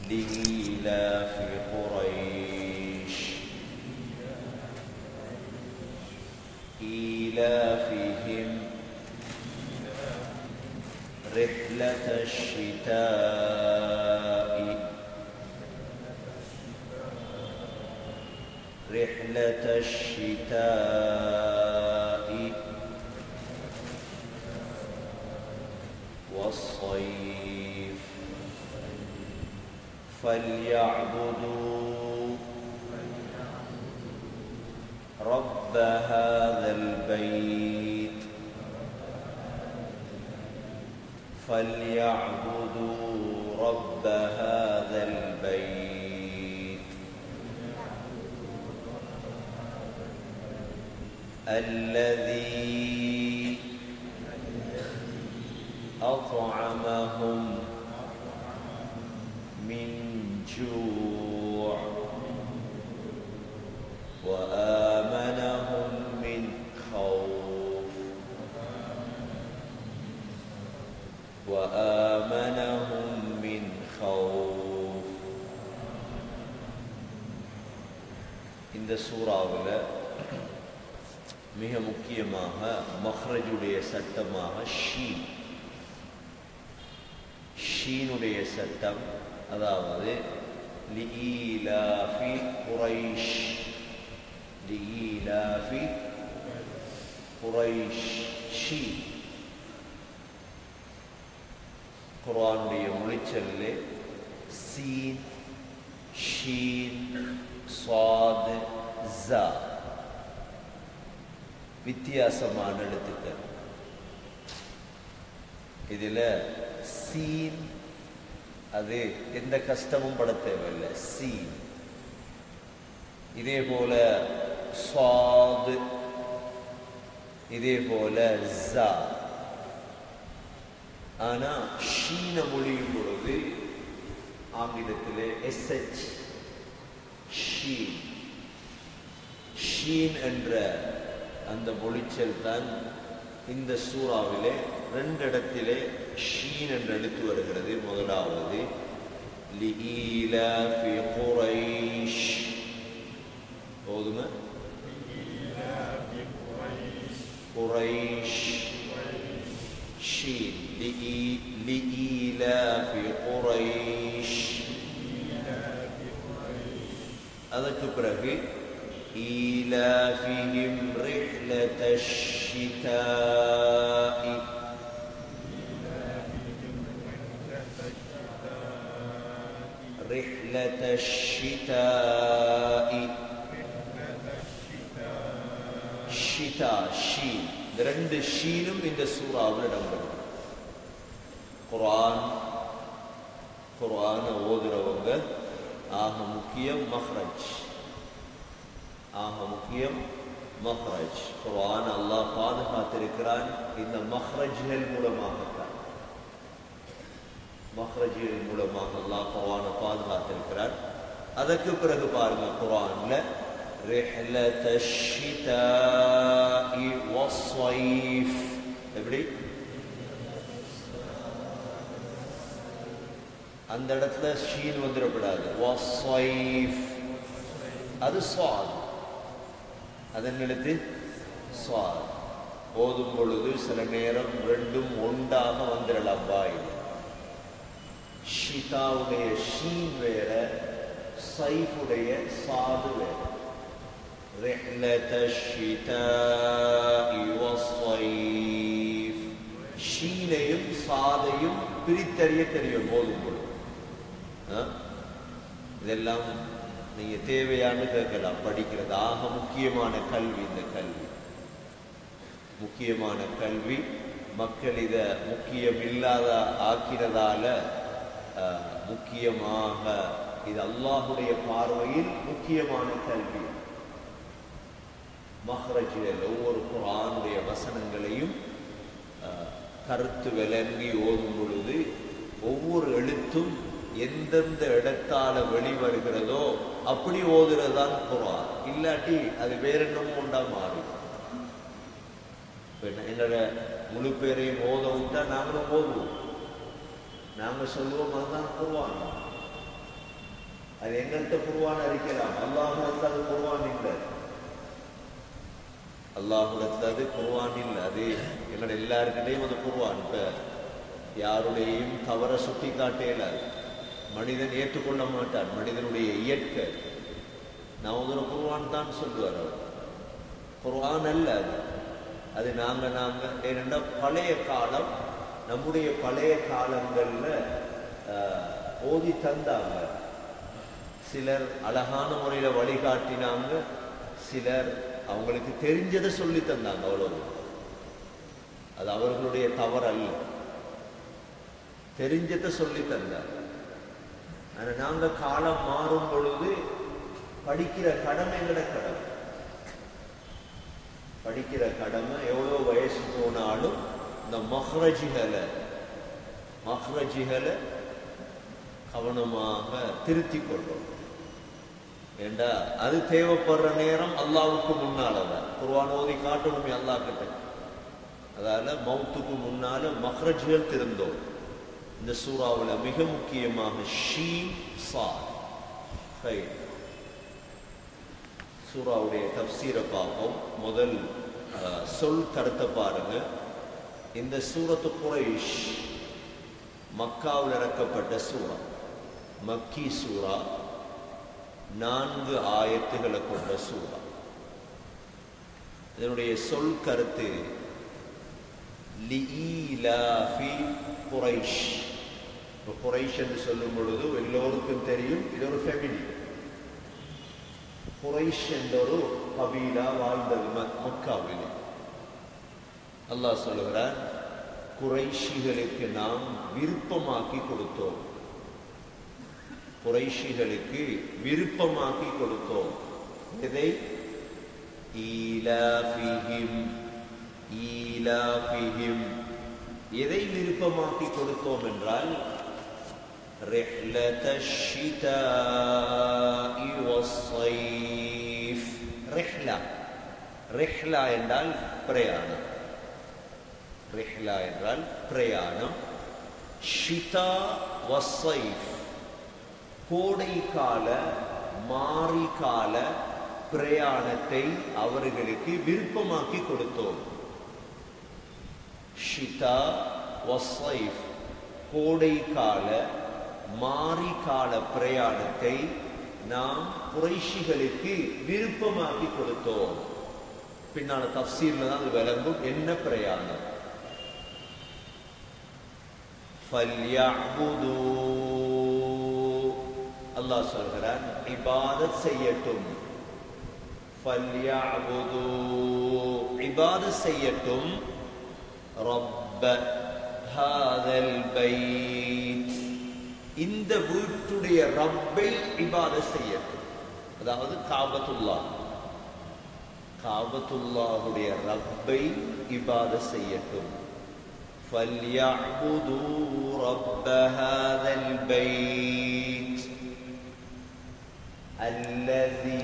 لإيلاف قريش إيلافهم رحلة الشتاء والصيف فليعبدوا رب هذا البيت الذي أطعمهم من جوع وآمنهم من خوف இந்த சூறாவில் மிக முக்கியமாக மஹ்ரஜுடைய சட்டமாக ஷீனுடைய சட்டம், அதாவது لإيلاف قريش ஷீன். குர்ஆனுடைய மொழிச்சொல்லே சீன், ஷீன், ஸாத், ஸா வித்தியாசமான எழுத்துக்கள். இதில் சீன் அது எந்த கஷ்டமும் பட தேவையில்லை, சீன். இதே போல ஸாத், இதே போல ஸா. ஆனா ஷீன மொழியும் பொழுது ஆங்கிலத்திலே SH ஷீன் என்ற அந்த மொழிச்சல் தான் இந்த சூறாவிலே 2 இடத்திலே ஷீன் என்று எழுத்து வருகிறது. முதலாவது لإيلاف قريش போதுமா? قريش ஷீன் لإيلاف قريش. அதற்கு பிறகு إيلافهم رحلة الشتاء ஷிதா ஷீன். இந்த 2 ஷீனும் இந்த சூறாவில் இடம்பெறும். குர்ஆனை ஓதுறவங்க ஆக முக்கியம் மஹ்ரஜ். குர்ஆன் அல்லாஹ் பாதுகாத்திருக்கிறான் இந்த மஹ்ரஜ்கள் மூலமாகத்தான். மஹ்ரஜ்கள் மூலமாக அல்லாஹ் குர்ஆனை பாதுகாத்திருக்கிறான். அதற்கு பிறகு பாருங்க, குர்ஆன்ல رحلة الشتاء والصيف எப்படி? அந்த இடத்துல ஷீன் வந்துடக்கூடாது. வஸ்ஸைஃப் அது ஸாத், அதன் எழுத்து ஸாத். ஓதும் பொழுது சில நேரம் 2ம் ஒன்றாக வந்துடலாம் வாயில். ஷிதாவுடைய ஷீன் வேற, சைஃபுடைய சாது வேற. رحلة الشتاء والصيف. ஷீனையும் சாதையும் பிரித்தறிய தெரியும் போதும் பொழுது. இதெல்லாம் நீங்க தேவையானு கேட்கலாம். படிக்கிறது ஆக முக்கியமான கல்வி. இந்த முக்கியமான கல்வி மக்கள் இதை முக்கியம் இல்லாத ஆக்கிறதால முக்கியமாக இது அல்லாஹுடைய பார்வையில் முக்கியமான கல்வி. மஹ்ரஜில் ஒவ்வொரு குர்ஆனுடைய வசனங்களையும் கருத்து விளங்கி ஓதும் பொழுது ஒவ்வொரு எழுத்தும் எந்தெந்த இடத்தால வெளிவருகிறதோ அப்படி ஓதுறதுதான் குர்ஆன். இல்லாட்டி அது வேற என்னமோ உண்டா மாறி. எங்களோட முழு பேரையும் ஓத விட்டா நாங்களும் ஓதுவோம். நாங்கள் சொல்லுவோம் அதுதான் குர்ஆன். அது எங்கள்கிட்ட குர்ஆன் அறிக்கலாம். அல்லாஹ்விடத்தில் அது குர்ஆன் இல்லை. அல்லாஹ்விடத்தில் அது குர்ஆன் இல்லை. அது எங்களோட எல்லாருக்கிட்டையும் அது குர்ஆன். இப்போ யாருடையும் தவற சுட்டி காட்டேலாது. மனிதன் ஏற்றுக்கொள்ள மாட்டான். மனிதனுடைய இயற்கை நான் ஒரு குர்ஆன் தான் சொல்லுவார். அவர் குர்ஆன் அல்ல அது. அது நாங்கள் ஏனென்றா பழைய காலம், நம்முடைய பழைய காலங்களில் ஓதி தந்தாங்க. சிலர் அழகான முறையில் வழிகாட்டினாங்க, சிலர் அவங்களுக்கு தெரிஞ்சதை சொல்லி தந்தாங்க. அவ்வளவு. அது அவர்களுடைய தவறல்ல, தெரிஞ்சதை சொல்லி தந்தாங்க. ஆனால் நாங்கள் காலம் மாறும் பொழுது படிக்கிற கடமை எங்கட கடமை. படிக்கிற கடமை எவ்வளோ வயசு போனாலும் இந்த மஹ்ரஜிகளை கவனமாக திருத்திக் கொள்ளும். ஏண்டா அது தேவைப்படுற நேரம் அல்லாவுக்கு முன்னாலதான் குர்ஆன் ஓதி காட்டணுமே அல்லாஹ் கிட்ட. அதால மௌத்துக்கு முன்னால மஹ்ரஜ்கள் திருந்தோம். இந்த சூறாவில் மிக முக்கியமாக ஷீன் சாத் சூறாவுடைய தஃப்சீரை பார்ப்போம். முதல் சொல் கருத்தை பாருங்க. இந்த சூரத்து குரைஷ் மக்காவில் இறக்கப்பட்ட சூறா, மக்கி சூறா, 4 ஆயத்துகளை கொண்ட சூறா. இதனுடைய சொல் கருத்து லிஈலாஃபி குரைஷ். குரைஷ் என்று சொல்லும் பொழுது எல்லோருக்கும் தெரியும் இது ஒரு ஃபேமிலி. குரைஷ் என்ற ஒரு கபீலா வாழ்ந்தது மக்காவில். அல்லாஹ் சொல்லுகிறார், குரைஷிகளுக்கு நாம் விருப்பமாக்கி கொடுத்தோம். குரைஷிகளுக்கு விருப்பமாக்கி கொடுத்தோம். எதை? ஈலாஃபிஹிம். எதை விருப்பமாக்கி கொடுத்தோம் என்றால் رحلة الشتاء والصيف. رحلة என்றால் பிரயாணம். رحلة என்றால் பிரயாணம். ஷிதா வஸ்ஸைஃப் கோடை கால மாரி கால பிரயாணத்தை அவர்களுக்கு விருப்பமாக்கி கொடுத்தோம். ஷிதா வஸ்ஸைஃப் கோடை கால மாரி கால பிரயாணத்தை நாம் குறைஷிகளுக்கு விருப்பமாக்கி கொடுத்தோம். பின்னால தஃப்சீர்ல தான் அது விளங்கும் என்ன பிரயாணம். ஃபல்யஅ்புது. அல்லாஹ் சொல்கிறான், இபாதத் செய்யட்டும். ஃபல்யஅ்புது, இபாதத் செய்யட்டும். ரப்ப ஹாதல் பைத், இந்த வீட்டுடைய ரப்பை இபாதத் செய்யட்டும். அதாவது காபத்துல்லாஹுடைய ரப்பை இபாதத் செய்யட்டும். ஃபல்யஅ்புது ரப்ப ஹாதல் பைத் அல்லதி,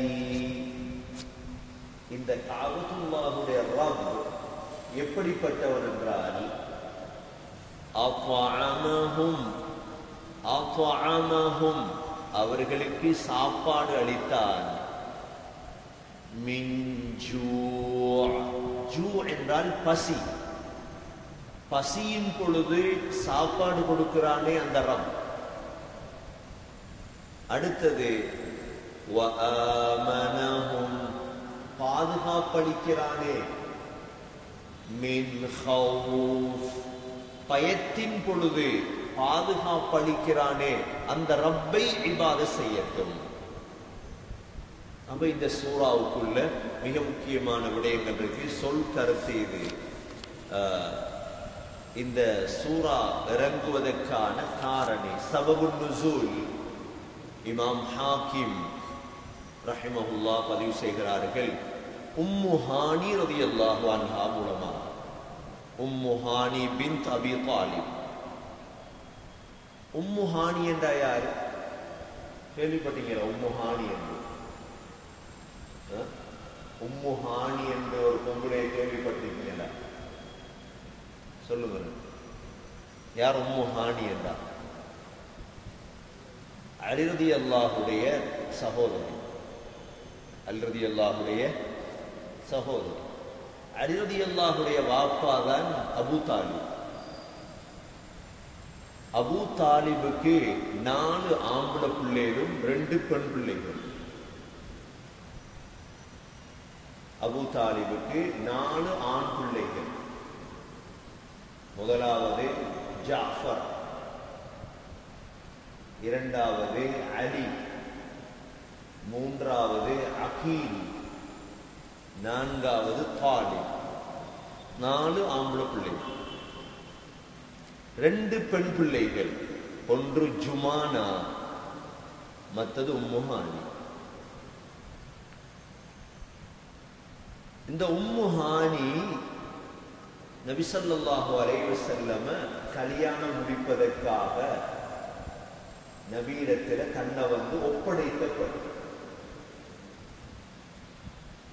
இந்த காபத்துல்லாஹுடைய ரப் எப்படிப்பட்டவர் என்றால் அத்அமஹும் அவர்களுக்கு சாப்பாடு அளித்தான். மின் ஜூ என்றால் பசி. பசியின் பொழுது சாப்பாடு கொடுக்கிறானே அந்த ரப். அடுத்தது வஆமனஹும் பாதுகாப்பளிக்கிறானே. மின் ஹௌஃப் பயத்தின் பொழுது பாதுகாப்பளிக்கிறானே அந்த ரப்பை இபாதத் செய்யட்டும். அப்ப இந்த சூறாவுக்குள்ள மிக முக்கியமான விடயங்கள் இருக்கு. சொல் கருத்து இது. இந்த சூரா இறங்குவதற்கான காரணி சபபுன் நுசூல் இமாம் ஹாக்கிம் ரஹிமஹுல்லா பதிவு செய்கிறார்கள். உம்மு ஹானி ரலியல்லாஹு அன்ஹா மூலமா. உம்மு ஹானி பின்த் அபி தாலிப். உம்மு ஹானி என்றா யாரு? கேள்விப்பட்டீங்களா உம்மு ஹானி என்று? உம்மு ஹானி என்ற ஒரு பொம்பளையை கேள்விப்பட்டிருக்கீங்களா? சொல்லுங்க, யார் உம்மு ஹானி என்றா? அலி ரலியல்லாஹுடைய சகோதரி. அலி ரலியல்லாஹுடைய சகோதரி. அலி ரலியல்லாஹுடைய வாப்பா தான் அபூ தாலிப். அபூ தாலிபுக்கு 4 ஆம்பளை பிள்ளைகளும் 2 பெண் பிள்ளைகள். அபூ தாலிபுக்கு 4 ஆண் பிள்ளைகள். முதலாவது ஜாஃபர், இரண்டாவது அலி, மூன்றாவது அகீல், நான்காவது தாலிப். 4 ஆம்பளை பிள்ளைகள், 2 பெண் பிள்ளைகள். ஒன்று ஜுமானா, மற்றது உம்முஹானி. இந்த உம்முஹானி நபி ஸல்லல்லாஹு அலைஹி வஸல்லம் கல்யாணம் முடிப்பதற்காக நபியிடத்தில் தன்னை வந்து ஒப்படைத்தப்படும்.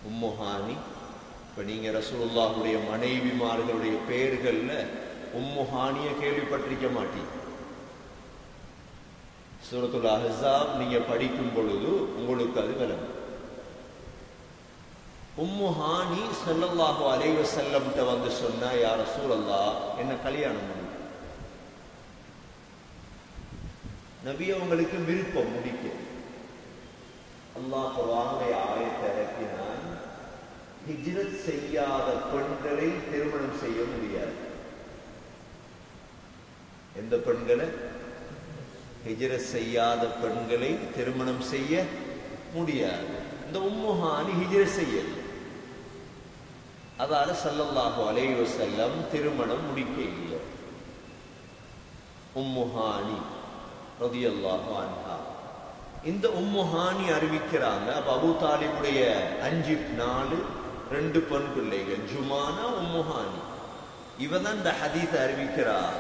உம்முஹானி, இப்ப நீங்க ரசூலுல்லாஹுடைய மனைவிமார்களுடைய பெயர்கள்ல உம்முஹானிய கேள்விப்பட்டிருக்க மாட்டீங்க. சூரத்துல் அஹ்ஸாப் நீங்க படிக்கும் பொழுது உங்களுக்கு அது விளங்கும். உம்முஹானி ஸல்லல்லாஹு அலைஹி வஸல்லம் கிட்ட வந்து சொன்னா, யா ரசூலல்லாஹ், என்ன கல்யாணம் பண்ணு. நபி அவங்களுக்கு விருப்பம் முடிக்க. அல்லாஹ் குர்ஆனுடைய ஆயத்தை இறக்கினான், ஹிஜ்ரத் செய்யாத பெண்களை திருமணம் செய்ய முடியாது. எந்த பெண்களை? ஹிஜ்ரத் செய்யாத பெண்களை திருமணம் செய்ய முடியாது. இந்த உம்முஹானி ஹிஜ்ரத் செய்யல. அதால ஸல்லல்லாஹு அலைஹி வஸல்லம் திருமணம் முடிக்க இல்லை. உம்முஹானி ரலியல்லாஹு அன்ஹா, இந்த உம்முஹானி அறிவிக்கிறாங்க. அப்ப அபூ தாலிபுடைய 5 4 2 பெண் பிள்ளைகள் ஜுமானா, உம்முஹானி. இவதான் இந்த ஹதீஸ் அறிவிக்கிறார்.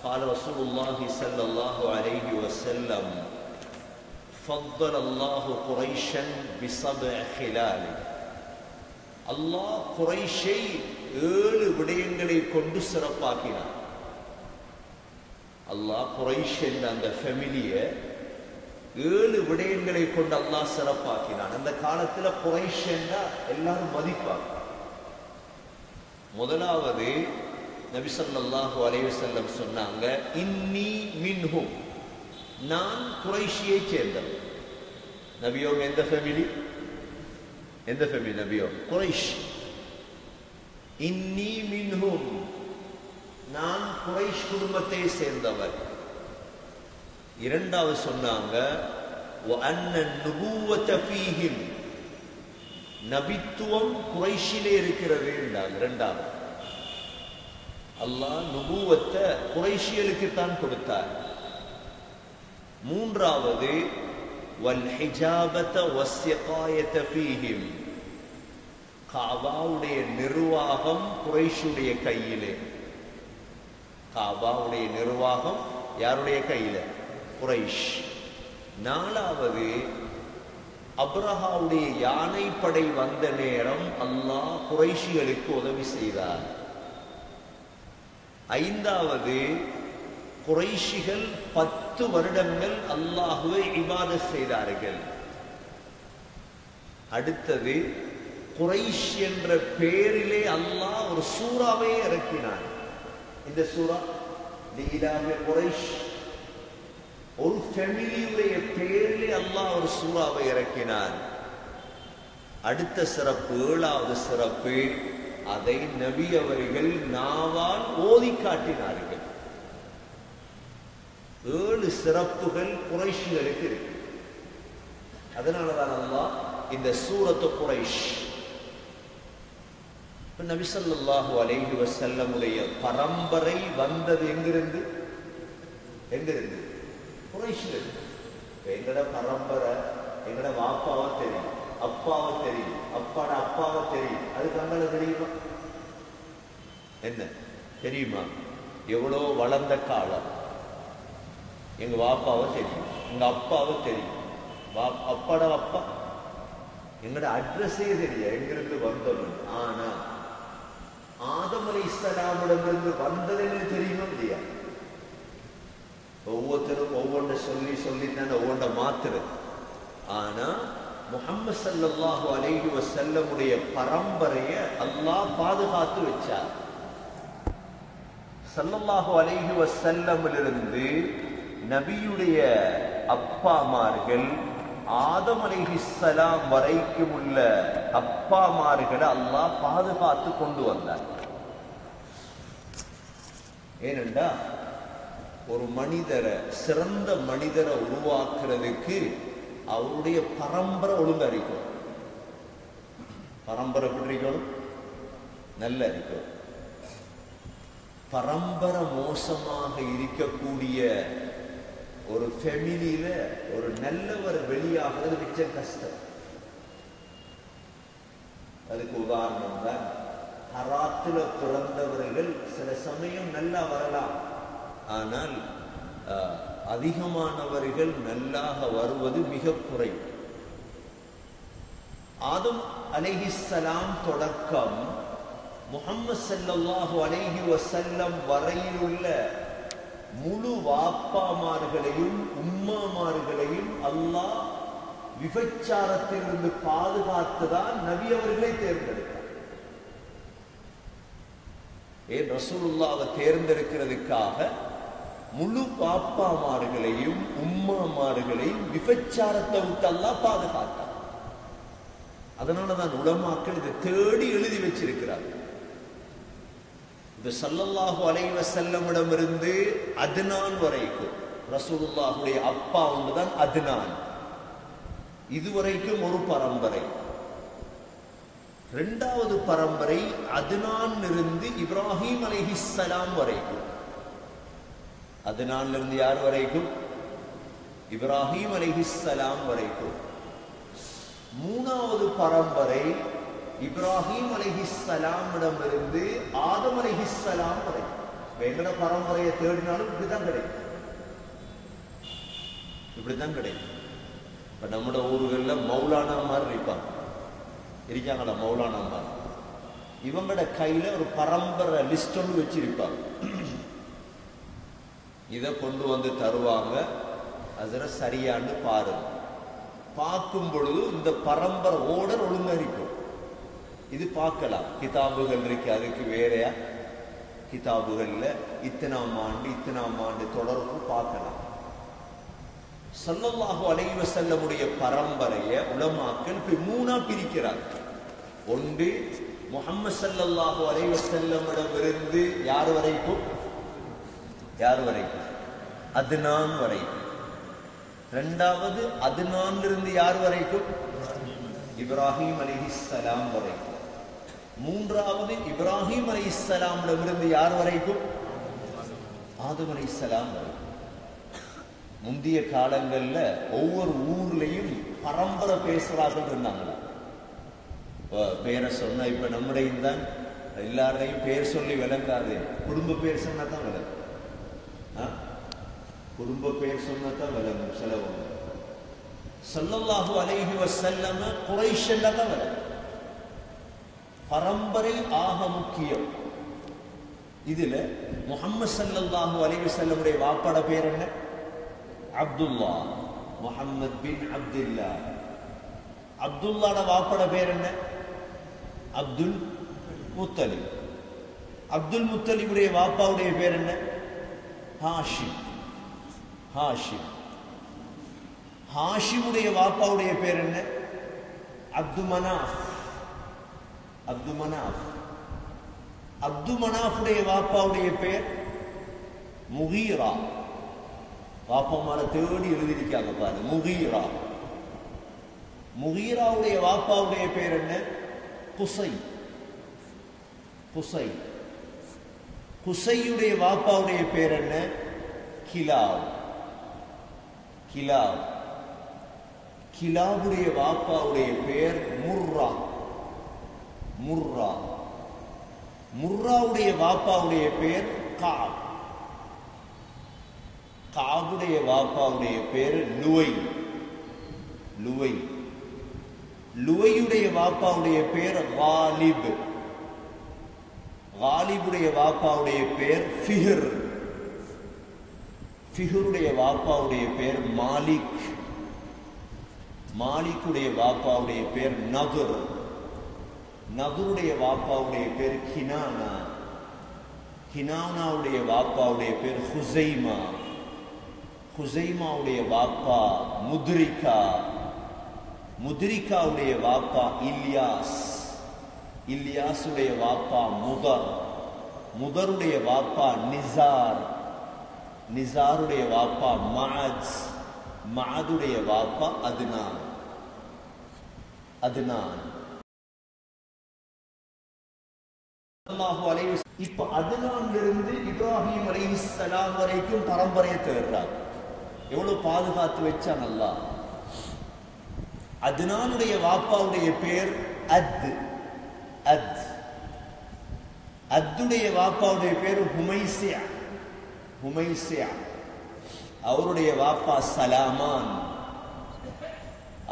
قال رسول الله صلى الله عليه وسلم فضل الله قريشا بسبع خلال. அல்லாஹ் குறைஷை 7 விடயங்களை கொண்டு சிறப்பாக்கினார். அல்லாஹ் குறைஷ் என்ற அந்த ஃபேமிலியை 7 விடயங்களை கொண்டு அல்லாஹ் சிறப்பாக்கினான். அந்த காலத்துல குறைஷ் என்றா எல்லாரும் மதிப்பாங்க. முதலாவது நபி ஸல்லல்லாஹு அலைஹி வஸல்லம் சொன்னாங்க, இன்னி மின்ஹும், நான் குறைஷியை சேர்ந்தவன். நபியோங்க எந்த ஃபேமிலி? எந்த ஃபேமிலி நபியோ? குறைஷ். இன்னி மின்ஹும், நான் குறைஷ் குடும்பத்தை சேர்ந்தவர். இரண்டாவது சொன்னாங்க, வஅன்ன நுபுவத ஃபீஹிம், நபித்துவம் குறைஷிலே இருக்கிறது என்றாங்க. இரண்டாவது, அல்லாஹ் நுபுவத்தை குறைஷியலுக்கு தான் கொடுத்தார். மூன்றாவது, வல் ஹிஜாபத வஸ்ஸிகாயத ஃபீஹிம், காபாவுடைய நிர்வாகம் குறைஷுடைய கையிலே. காபாவுடைய நிர்வாகம் யாருடைய கையில? குறைஷ். நாலாவது, அப்ரஹாவுடைய யானைப்படை வந்த நேரம் அல்லாஹ் குறைஷிகளுக்கு உதவி செய்தார். ஐந்தாவது, குறைஷிகள் 10 வருடங்கள் அல்லாஹுவை இபாதத் செய்தார்கள். அடுத்தது, குறைஷ் என்ற பெயரிலே அல்லாஹ் ஒரு சூறாவை இறக்கினான். இந்த சூரா லீலாஹி குறைஷ், ஒரு ஃபேமிலியுடைய பெயரிலே அல்லாஹ் ஒரு சூறாவை இறக்கினான். அடுத்த சிறப்பு, 7வது சிறப்பு, அதை நபி அவர்கள் நாவால் ஓதி காட்டினார்கள். 7 சிறப்புகள் குறைஷிகளுக்கு இருக்கு. அதனாலதான் அல்லாஹ் இந்த சூரத்து குறைஷ். நபி ஸல்லல்லாஹு அலைஹி வஸல்லம் உடைய பரம்பரை வந்தது எங்கிருந்து? எங்கிருந்து? குறைஷில். எங்கட பரம்பரை, எங்கட வாப்பாவை தெரியும், அப்பாவை தெரியும், அப்பாட அப்பாவை தெரியும். அது கண்ணல தெரியுமா? என்ன தெரியுமா? எவ்வளோ வளர்ந்த காலம். எங்க வாப்பாவை தெரியும், எங்க அப்பாவை தெரியும், அப்பாட அப்பா, எங்கட அட்ரஸே தெரியும், எங்கிருந்து வந்தவன். ஆனா ஆதம் அலைஹிஸ்ஸலாமிடமிருந்து வந்ததுன்னு தெரியுமா இல்லையா? ஒவ்வொருத்தரும் ஒவ்வொன்றை சொல்லி சொல்லித்தான் ஒவ்வொன்றை மாத்துறது. ஆனா முஹம்மது ஸல்லல்லாஹு அலைஹி வஸல்லமுடைய பரம்பரைய அல்லாஹ் பாதுகாத்து வச்சார். ஸல்லல்லாஹு அலைஹி வஸல்லமிலிருந்து நபியுடைய அப்பாமார்கள் ஆதம் அலைஹிஸ்ஸலாம் வரைக்கும் உள்ள அப்பாமார்களை அல்லாஹ் பாதுகாத்து கொண்டு வந்தார். ஏனென்றா ஒரு மனிதரை, சிறந்த மனிதரை உருவாக்குறதுக்கு அவருடைய பரம்பரை ஒழுங்கா இருக்கும். பரம்பரை எப்படி இருக்கணும்? நல்ல இருக்கும். பரம்பரை மோசமாக இருக்கக்கூடிய ஒரு ஃபேமிலியில ஒரு நல்லவர் வெளியாகிறது மிச்ச கஷ்டம். அதுக்கு உதாரணம் தான், ஹராத்துல பிறந்தவர்கள் சில சமயம் நல்லா வரலாம், ஆனால் அதிகமானவர்கள் நல்லாக வருவது மிக குறைவு. ஆதம் அலைஹிஸ்ஸலாம் தொடக்கம் முஹம்மது ஸல்லல்லாஹு அலைஹி வஸல்லம் வரையிலுள்ள முழு வாப்பாமார்களையும் உம்மாமார்களையும் அல்லாஹ் விபச்சாரத்திலிருந்து பாதுகாத்துதான் நபி அவர்களை தேர்ந்தெடுத்தார். ஏன் ரசூலுல்லாஹ்வை தேர்ந்தெடுக்கிறதுக்காக முழு பாப்பாமார்களையும் உம்மாமார்களையும் விபச்சாரத்தை விட்டு அல்லாஹ் பாதுகாத்தார். அதனாலதான் உலமாக்கள் இதை தேடி எழுதி வச்சிருக்கிறார்கள். இது ஸல்லல்லாஹு அலைஹி வஸல்லமிடமிருந்து அத்னான் வரைக்கும் ரசூலுல்லாஹுடைய அப்பா ஒன்றுதான் அத்னான். இதுவரைக்கும் ஒரு பரம்பரை. இரண்டாவது பரம்பரை அத்னான் இருந்து இப்ராஹிம் அலைஹிஸ்ஸலாம் வரைக்கும். அத்னான்ல இருந்து யார் வரைக்கும்? இப்ராஹிம் அலைஹிஸ்ஸலாம் வரைக்கும். மூணாவது பரம்பரை இப்ராஹிம் அலைஹிஸ்ஸலாமிடமிருந்து ஆதம் அலைஹிஸ்ஸலாம் வரைக்கும். எங்கட பரம்பரையை தேடினாலும் இப்படிதான் கிடைக்கும். இப்படித்தான் கிடைக்கும். இப்ப நம்முடைய ஊர்கள்ல மௌலானா மாதிரி இருப்பாங்க, இருக்காங்களா மௌலானா மாதிரி. இவங்களோட கையில ஒரு பரம்பரை லிஸ்ட் ஒன்று வச்சிருப்பாங்க. இதை கொண்டு வந்து தருவாங்க. அதுல சரியான்னு பாருங்க. பார்க்கும் பொழுது இந்த பரம்பரை ஓடர் ஒழுங்கா இருக்கும். இது பார்க்கலாம். கிதாபுகள் இருக்கு, அதுக்கு வேறையா கிதாபுகள்ல இத்தனாம் ஆண்டு தொடர்பு பார்க்கலாம். ஸல்லல்லாஹு அலைஹி வஸல்லமுடைய பரம்பரைய உலமாக்கள் இப்ப மூணா பிரிக்கிறாங்க. ஒன்று முஹம்மது ஸல்லல்லாஹு அலைஹி வஸல்லமிடமிருந்து யார் வரைக்கும்? அத்னான் வரைக்கும். இரண்டாவது அத்னான்ல இருந்து யார் வரைக்கும்? இப்ராஹிம் அலைஹிஸ்ஸலாம் வரைக்கும். மூன்றாவது இப்ராஹிம் அலைஹிஸ்ஸலாமிடமிருந்து யார் வரைக்கும்? ஆதம் அலைஹிஸ்ஸலாம் வரைக்கும். முந்தைய காலங்கள்ல ஒவ்வொரு ஊர்லயும் பரம்பரை பேசுறார்கள் இருந்தாங்களா? பேரை சொன்ன இப்ப நம்முடைய தான் எல்லாரையும் பேர் சொல்லி விளங்காது. குடும்ப பேர் சொன்னா தான் விளங்கும். குடும்ப பேர் சொன்னதான் விளங்கும். செலவு ஸல்லல்லாஹு அலைஹி வஸல்லம் குறைஷ் தான் விளங்கும். பரம்பரை ஆக முக்கியம். இதுல முஹம்மது ஸல்லல்லாஹு அலைஹி வஸல்லமுடைய வாப்பட பேர் என்ன? அப்துல்லா. முஹம்மது பின் அப்துல்லா. அப்துல்லாட வாப்பட பேர் என்ன? அப்துல் முத்தலிப். அப்துல் முத்தலிபுடைய வாப்பாவுடைய பேர் என்ன? ஹாஷிம். ஹாஷிமுடைய வாப்பாவுடைய பேர் என்ன? அப்து மனாஃப். அப்து மனாஃபுடைய வாப்பாவுடைய பேர் முகீரா. வாப்பமார தேடி எழுதியிருக்காங்க பாரு, முகீரா. முகீராவுடைய வாப்பாவுடைய பேர் என்ன? குசை. குசையுடைய வாப்பாவுடைய பேர் என்ன? கிலாப். கிலாபுடைய வாப்பாவுடைய பேர் முர்ரா. முர்ராவுடைய வாப்பாவுடைய பேர் காப். காபுடைய வாப்பாவுடைய பேர் லுவை. லுவையுடைய வாப்பாவுடைய பேர் காலிப். காலிபுடைய வாப்பாவுடைய பேர் ஃபிஹர். ஃபிஹ்ருடைய வாப்பாவுடைய பேர் மாலிக். மாலிக்குடைய வாப்பாவுடைய பேர் நதுர். நதுருடைய வாப்பாவுடைய பேர் கினானா. கினானாவுடைய வாப்பாவுடைய பேர் ஹுசைமா. ஹுசைமாவுடைய வாப்பா முத்ரிகா. முத்ரிகாவுடைய வாப்பா இல்யாஸ். இல்யாசுடைய வாப்பா முதர். முதருடைய வாப்பா நிசார். நிசாருடைய வாப்பா மஅத். மஅதுடைய வாப்பா அத்னான். அத்னான் இப்ப அத்னானிலிருந்து இப்ராஹிம் அலைஹிஸ்ஸலாம் வரைக்கும் பரம்பரையை தேடுறார். எவ்வளவு பாதுகாத்து வச்சான் அல்லாஹ். அத்னானுடைய வாப்பாவுடைய பேர் அத். அத். அத்துடைய வாப்பாவுடைய பேர் ஹுமைசியா. ஹுமைசியா. அவருடைய வாப்பா சலாமான்.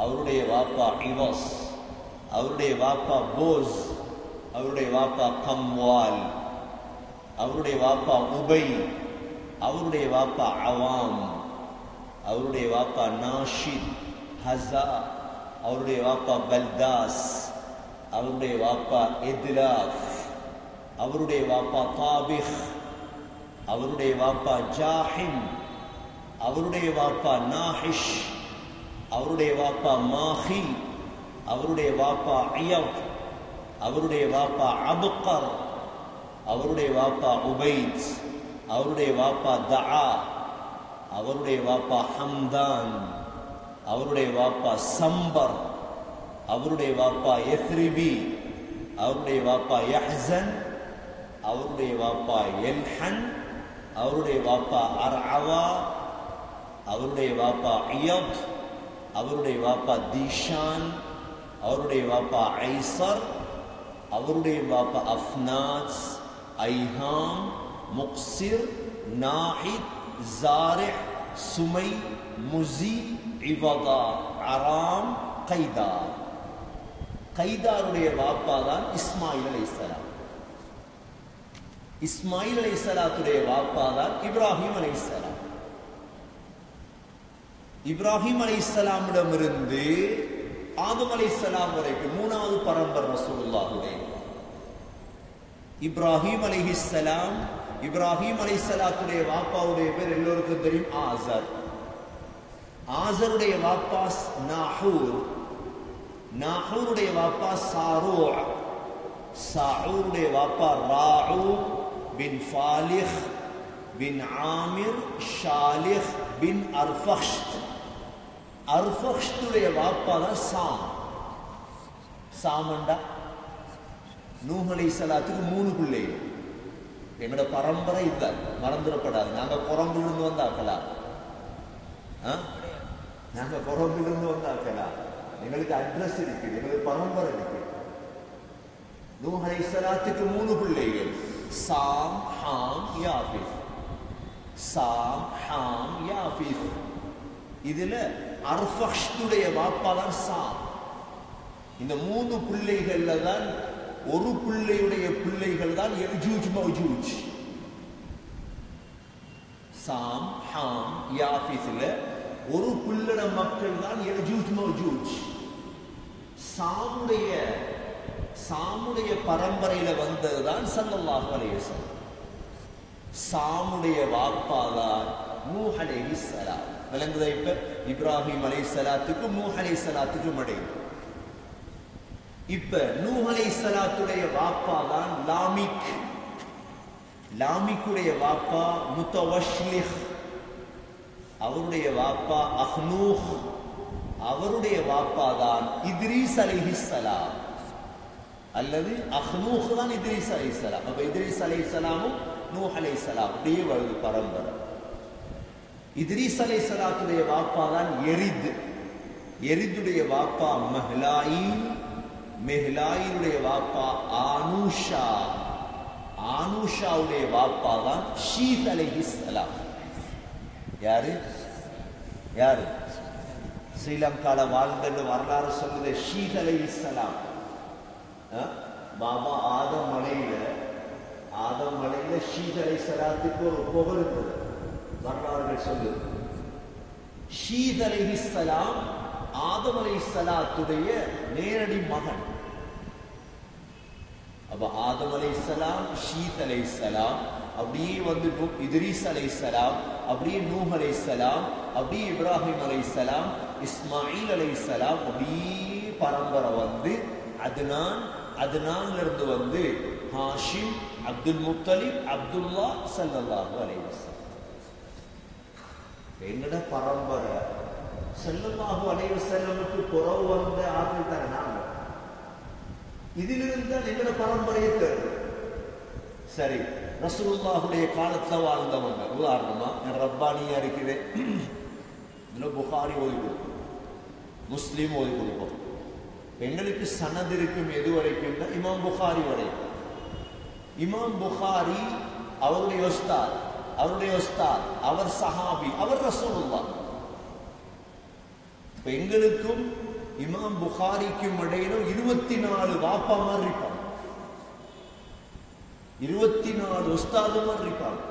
அவருடைய வாப்பா இவாஸ். அவருடைய வாப்பா போஸ். அவருடைய வாப்பா கம்வால். அவருடைய வாப்பா உபை. அவருடைய வாப்பா அவாம். அவருடைய வாப்பா நாஷித் ஹஸா. அவருடைய வாப்பா பல்தாஸ். அவருடைய வாப்பா இத்லாஃப். அவருடைய வாப்பா தாபிஹ். அவருடைய வாப்பா ஜாஹிம். அவருடைய வாப்பா நாஹிஷ். அவருடைய வாப்பா மாஹி. அவருடைய வாப்பா இயப். அவருடைய வாப்பா அபுக்கர். அவருடைய வாப்பா உபைத். அவருடைய வாப்பா தஆ. அவருடைய வாப்பா ஹம்தான். அவருடைய வாப்பா சம்பர். அவருடைய வாப்பா யத்ரிபி. அவருடைய வாப்பா யஹ்சன். அவருடைய வாப்பா யல்ஹன். அவருடைய வாப்பா அர்அவா. அவருடைய வாப்பா இயப். அவருடைய வாப்பா தீஷான். அவருடைய வாப்பா ஐசர். அவருடைய வாப்பா அஃப்னாஸ், ஐஹாம், முக்சிர், நாஹித், ஜாரிஹ், சுமை, முசி, இவதா, அராம், கைதார். கைதாருடைய வாப்பா தான் இஸ்மாயில் அலைஹிஸ்ஸலாம். இஸ்மாயில் அலைஹிஸ்ஸலாத்துடைய வாப்பா தான் இப்ராஹிம் அலைஹிஸ்ஸலாம். இப்ராஹிம் அலைஹிஸ்ஸலாமிடமிருந்து ஆதம் அலைஹிஸ்ஸலாம் வரைக்கும் மூணாவது பரம்பரை ரசூலுல்லாஹுடைய. இப்ராஹிம் அலைஹிஸ்ஸலாம். இப்ராஹிம் அலைஹிஸ்ஸலாத்துடைய வாப்பாவுடைய பேர் எல்லோருக்கும் தெரியும், ஆசர். ஆசருடைய வாப்பா நாஹூர். நாஹூருடைய வாப்பா சாரூ. சாரூருடைய வாப்பா ராஉ பின் ஃபாலிஹ் பின் ஆமிர் ஷாலிஹ் பின் அர்ஃபக்ஷ்த். அர்ஃபக்ஷ்துடைய வாப்பா தான் சாம். சாமண்டா நூஹ் அலைஹிஸ்ஸலாத்துக்கு 3 பிள்ளைகள். எங்களோட பரம்பரை இல்ல, மறந்துடப்படாது. நாங்க புறம்பிலிருந்து வந்தாக்கலாம். நாங்க புறம்பிலிருந்து வந்தாக்கலாம். எங்களுக்கு அட்ரஸ் இருக்குது, எங்களுக்கு பரம்பரை இருக்கு. நூஹ் அலைஹிஸ்ஸலாத்துக்கு 3 பிள்ளைகள், சாம், ஹாம், யாஃபிஸ். சாம், ஹாம், யாஃபிஸ். இதுல அர்ஃபக்ஷ்துடைய வாப்பா தான் சாம். இந்த 3 பிள்ளைகள்ல தான் ஒரு பிள்ளையுடைய பிள்ளைகள் தான் யஜூஜ் மௌஜூஜ். சாம், ஹாம், யாஃபிஸ்ல ஒரு பிள்ளை மக்கள் தான் யஜூஜ் மௌஜூஜ். சாமுடைய பரம்பரையில வந்ததுதான் ஸல்லல்லாஹு அலைஹி வஸல்லம். சாமுடைய வாப்பா தான் நூஹ் அலைஹிஸ்ஸலாம். விளங்குதா? இப்ப இப்ராஹிம் அலைஹிஸ்ஸலாத்துக்கும் நூஹ் அலைஹிஸ்ஸலாத்துக்கும் இடையில். இப்ப நூஹ் அலைஹிஸ்ஸலாத்துடைய வாப்பா தான் லாமிக். லாமிக்குடைய வாப்பா முத்தவஷ்லிஹ். அவருடைய வாப்பா அஹ்னூஹ். அவருடைய வாப்பா தான் இத்ரீஸ் அலைஹிஸ்ஸலாம். அல்லது அஹ்னூஹ் தான் இத்ரீஸ் அலைஹிஸ்ஸலாம். அப்ப இத்ரீஸ் அலைஹிஸ்ஸலாமும் நூஹ் அலைஹிஸ்ஸலாம் அப்படியே வருது பரம்பரை. இத்ரீஸ் அலைஹிஸ்ஸலாத்துடைய வாப்பா தான் எரித். எரிதுடைய வாப்பா மஹ்லாயில். மெஹ்லாயிலுடைய வாப்பா ஆனூஷா. ஆனூஷாவுடைய வாப்பா தான் ஷீத் அலைஹிஸ்ஸலாம். யாரு யாரு ஸ்ரீலங்கால வாழ்ந்த வரலாறு சொல்லுது. ஷீத் அலைஹிஸ்ஸலாம் பாபா ஆதம் மலையில ஷீத் அலைஹிஸ்ஸலாத்துக்கு ஒரு புகழ் இருந்தது. வரலாறுகள் சொல்லுது. ஷீத் அலைஹிஸ்ஸலாம் ஆதம் அலைஹிஸ்ஸலாத்துடைய நேரடி மகன். அப்ப ஆதம் அலைஹிஸ்ஸலாம், ஷீத் அலைஹிஸ்ஸலாம், அப்படியே வந்து இத்ரீஸ் அலைஹிஸ்ஸலாம், அப்படியே நூஹ் அலைஹிஸ்ஸலாம், அப்படியே இப்ராஹிம் அலைஹிஸ்ஸலாம், இஸ்மாயில் அலைஹிஸ்ஸலாம், அப்படியே பரம்பரை வந்து அதனான்ல இருந்து வந்து ஹாஷிம், அப்துல் முத்தலிப், அப்துல்லா ஸல்லல்லாஹு அலைஹி வஸல்லம். எங்கட பரம்பரை ஸல்லல்லாஹு அலைஹி வஸல்லமுக்கு புறவு வந்த ஆட்கள் தானே நாங்க. இதிலிருந்து தான் எங்கட பரம்பரையை தேர்வு. சரி, ரசூலுல்லாஹுடைய காலத்துல வாழ்ந்தவங்க உதாரணமா ரப்பானியா இருக்குது, இதுல புகாரி ஓதி கொடுப்போம், முஸ்லீம் ஓதி கொடுப்போம். எங்களுக்கு சனது இருக்கும் எது வரைக்கும்? இமாம் புகாரி வரை. இமாம் புகாரி அவருடைய உஸ்தாத், அவர் சஹாபி, அவர் ரசூலுல்லாஹ். எங்களுக்கும் இமாம் புகாரிக்கும் இடையிலும் 24 வாப்பாமார் இருப்பாங்க, 24 உஸ்தாதுமார் இருப்பாங்க.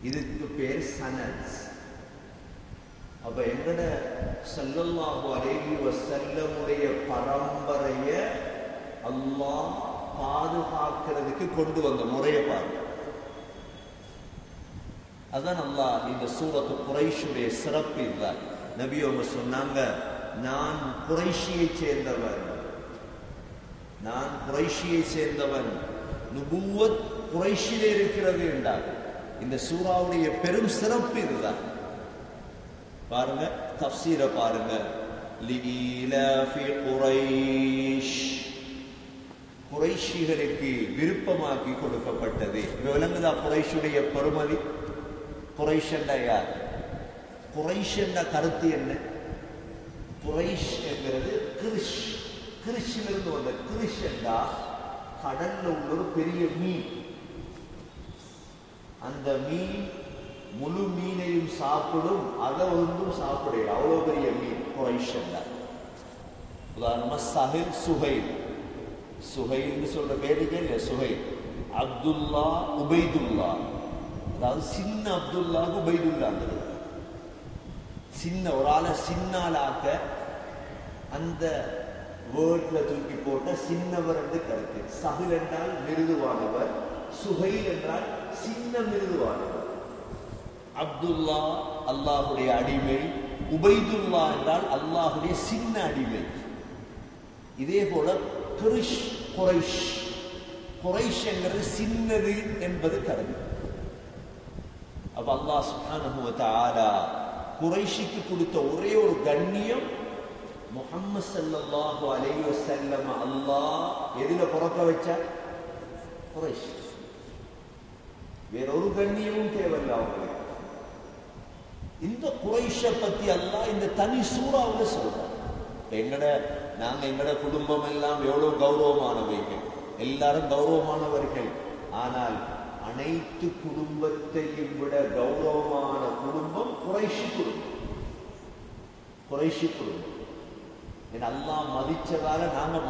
இதுக்கு பேர் சனத். அப்ப எங்கட ஸல்லல்லாஹு அலைஹி வஸல்லமுடைய பரம்பரைய அல்லாஹ் பாதுகாக்கிறதுக்கு கொண்டு வந்த முறையை பாருங்க. அதான் அல்லாஹ் இந்த சூரத்து குரைஷுடைய சிறப்பு இருந்தார். நபி அவங்க சொன்னாங்க, நான் குரைஷியை சேர்ந்தவன், நுபுவத் குரைஷிலே இருக்கிறது என்றார். இந்த சூராவுடைய பெரும் சிறப்பு இதுதான். பாருங்க, தஃப்சீரை பாருங்க. லீலாஃபி குரைஷ், குரைஷிகளுக்கு விருப்பமாக்கி கொடுக்கப்பட்டது. விளங்குதா குரைஷுடைய பெருமதி? குரைஷ் என்றா யார்? குரைஷ் என்ற கருத்து என்ன? குரைஷ் என்கிறது கிரிஷிலிருந்து வந்த கிரிஷ் என்றா கடல்ல உள்ள ஒரு பெரிய மீன். அந்த மீன் முழு மீனையும் சாப்பிடும், அதை ஒன்றும் சாப்பிடல, அவ்வளவு பெரிய மீன் குரைஷ் என்றார். உதாரணமா சஹில், சுஹைல் சொல்ற பேருக்கே இல்ல, சுஹைல், அப்துல்லா, உபைதுல்லா. அதாவது சின்ன அப்துல்லாவுக்கு உபைதுல்லா. சின்ன ஒரு ஆளை சின்னாலாக்க அந்த வேர்ட்ல தூக்கி போட்ட சின்னவர் என்று கருத்து. சஹில் என்றால் மிருதுவானவர், சுஹைல் என்றால் சின்ன மிருதுவானவர். அப்துல்லா அல்லாஹுடைய அடிமை, உபைதுல்லா என்றால் அல்லாஹுடைய சின்ன அடிமை. இதே போல குரைஷ் என்கிறது சின்னது என்பது கருத்து. அப்ப அல்லாஹ் சுப்ஹானஹு வ தஆலா குரைஷிக்கு கொடுத்த ஒரே ஒரு கண்ணியம், முஹம்மது ஸல்லல்லாஹு அலைஹி வஸல்லம் அல்லாஹ் எதில பிறக்க வச்சா? குரைஷ். வேறொரு கண்ணியமும் தேவையில்லை அவங்களுக்கு. இந்த குரைஷை பத்தி அல்லாஹ் இந்த தனி சூறாவுல சொல்றார். நாங்க எங்கட குடும்பம் எல்லாம் எவ்வளவு கௌரவமானவைகள், எல்லாரும் கௌரவமானவர்கள். ஆனால் அனைத்து குடும்பத்தையும் விட கௌரவமான குடும்பம் குரைஷி குடும்பம். அல்லாஹ் மதிச்சதால நாங்களும்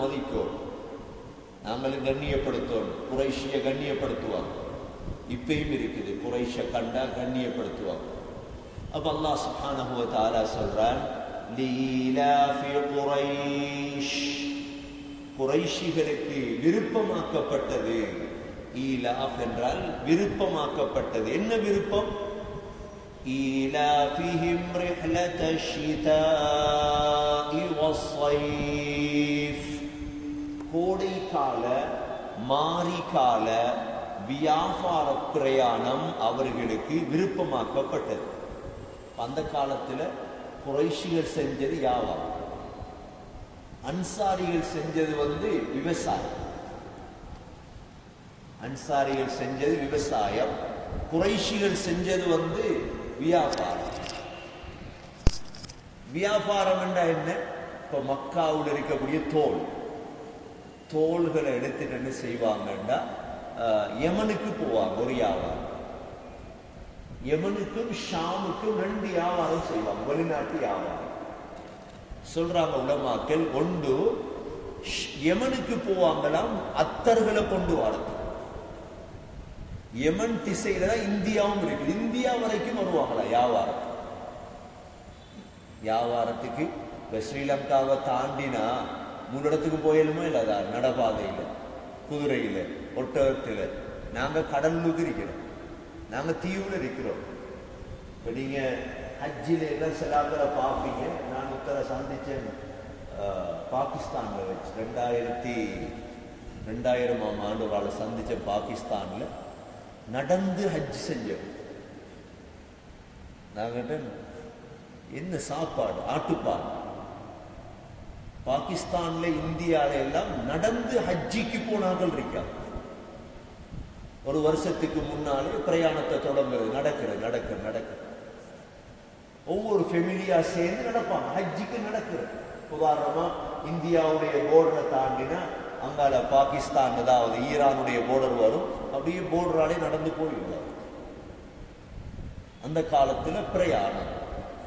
மதிக்கோம், நாங்களும் கண்ணியப்படுத்தோம். குரைஷிய கண்ணியப்படுத்துவாங்க, இப்பயும் இருக்குது. குரைஷை கண்டா கண்ணியப்படுத்துவாங்க. அப்ப அல்லாஹ் சுப்ஹானஹு வ தஆலா சொல்றான், லீலாஃபி குரைஷ், குரைஷிகளுக்கு விருப்பமாக்கப்பட்டது. ஈலாஃப் என்றால் விருப்பமாக்கப்பட்டது. என்ன விருப்பம்? ஈலாஃபிஹிம் ரிஹ்லத்தஷ் ஷிதாஇ வஸ்ஸைஃப், கோடைக்கால மாரிகால வியாபார பிரயாணம் அவர்களுக்கு விருப்பமாக்கப்பட்டது. அந்த காலத்துல குரைஷிகள் செஞ்சது வியாபாரம், அன்சாரிகள் செஞ்சது விவசாயம். குரைஷிகள் செஞ்சது வியாபாரம். வியாபாரம் என்றா என்ன? இப்ப மக்காவில் இருக்கக்கூடிய தோள்களை எடுத்துட்டு என்ன செய்வாங்கன்னா, யமனுக்கு போவாங்க ஒரு வியாபாரம். யமனுக்கும் ஷாமுக்கும் 2 வியாபாரம் செய்வாங்க, வெளிநாட்டு வியாபாரம். சொல்றாங்க உலமாக்கள், ஒன்று யமனுக்கு போவாங்களாம் அத்தர்களை கொண்டு வரது. யமன் திசையில தான் இந்தியாவும் இருக்குது. இந்தியா வரைக்கும் வருவாங்களா வியாபாரத்துக்கு. இப்ப ஸ்ரீலங்காவை தாண்டினா முன்னிடத்துக்கு போயலுமோ இல்லாதா? நடபாதையில, குதிரையில, ஒட்டகத்துல. நாங்க கடலுக்கு இருக்கிறோம், நாங்க தீவுல இருக்கிறோம். இப்ப நீங்க ஹஜ்ஜில எல்லாம் சிலாக்களை பார்ப்பீங்க. நான் சந்திச்சேன் பாகிஸ்தான்ல வச்சு 2000ஆம் ஆண்டு ஒரு ஆளை சந்திச்சேன் பாகிஸ்தான்ல. நடந்து ஹஜ் செஞ்சோம். நாங்கிட்ட என்ன சாப்பாடு? ஆட்டுப்பால். பாகிஸ்தான்ல இந்தியால எல்லாம் நடந்து ஹஜ்ஜிக்கு போனார்கள் இருக்காங்க. ஒரு வருஷத்துக்கு முன்னாலே பிரயாணத்தை தொடங்குறது, நடக்கிறது. ஒவ்வொரு ஃபெமிலியா சேர்ந்து நடப்பாங்க, ஹஜ்ஜிக்கு நடக்கிறது. உதாரணமா இந்தியாவுடைய போர்டரை தாண்டினா அங்கால பாகிஸ்தான், அதாவது ஈரானுடைய போர்டர் வரும். அப்படியே போர்டராலே நடந்து போயிடுவார். அந்த காலத்துல பிரயாணம்.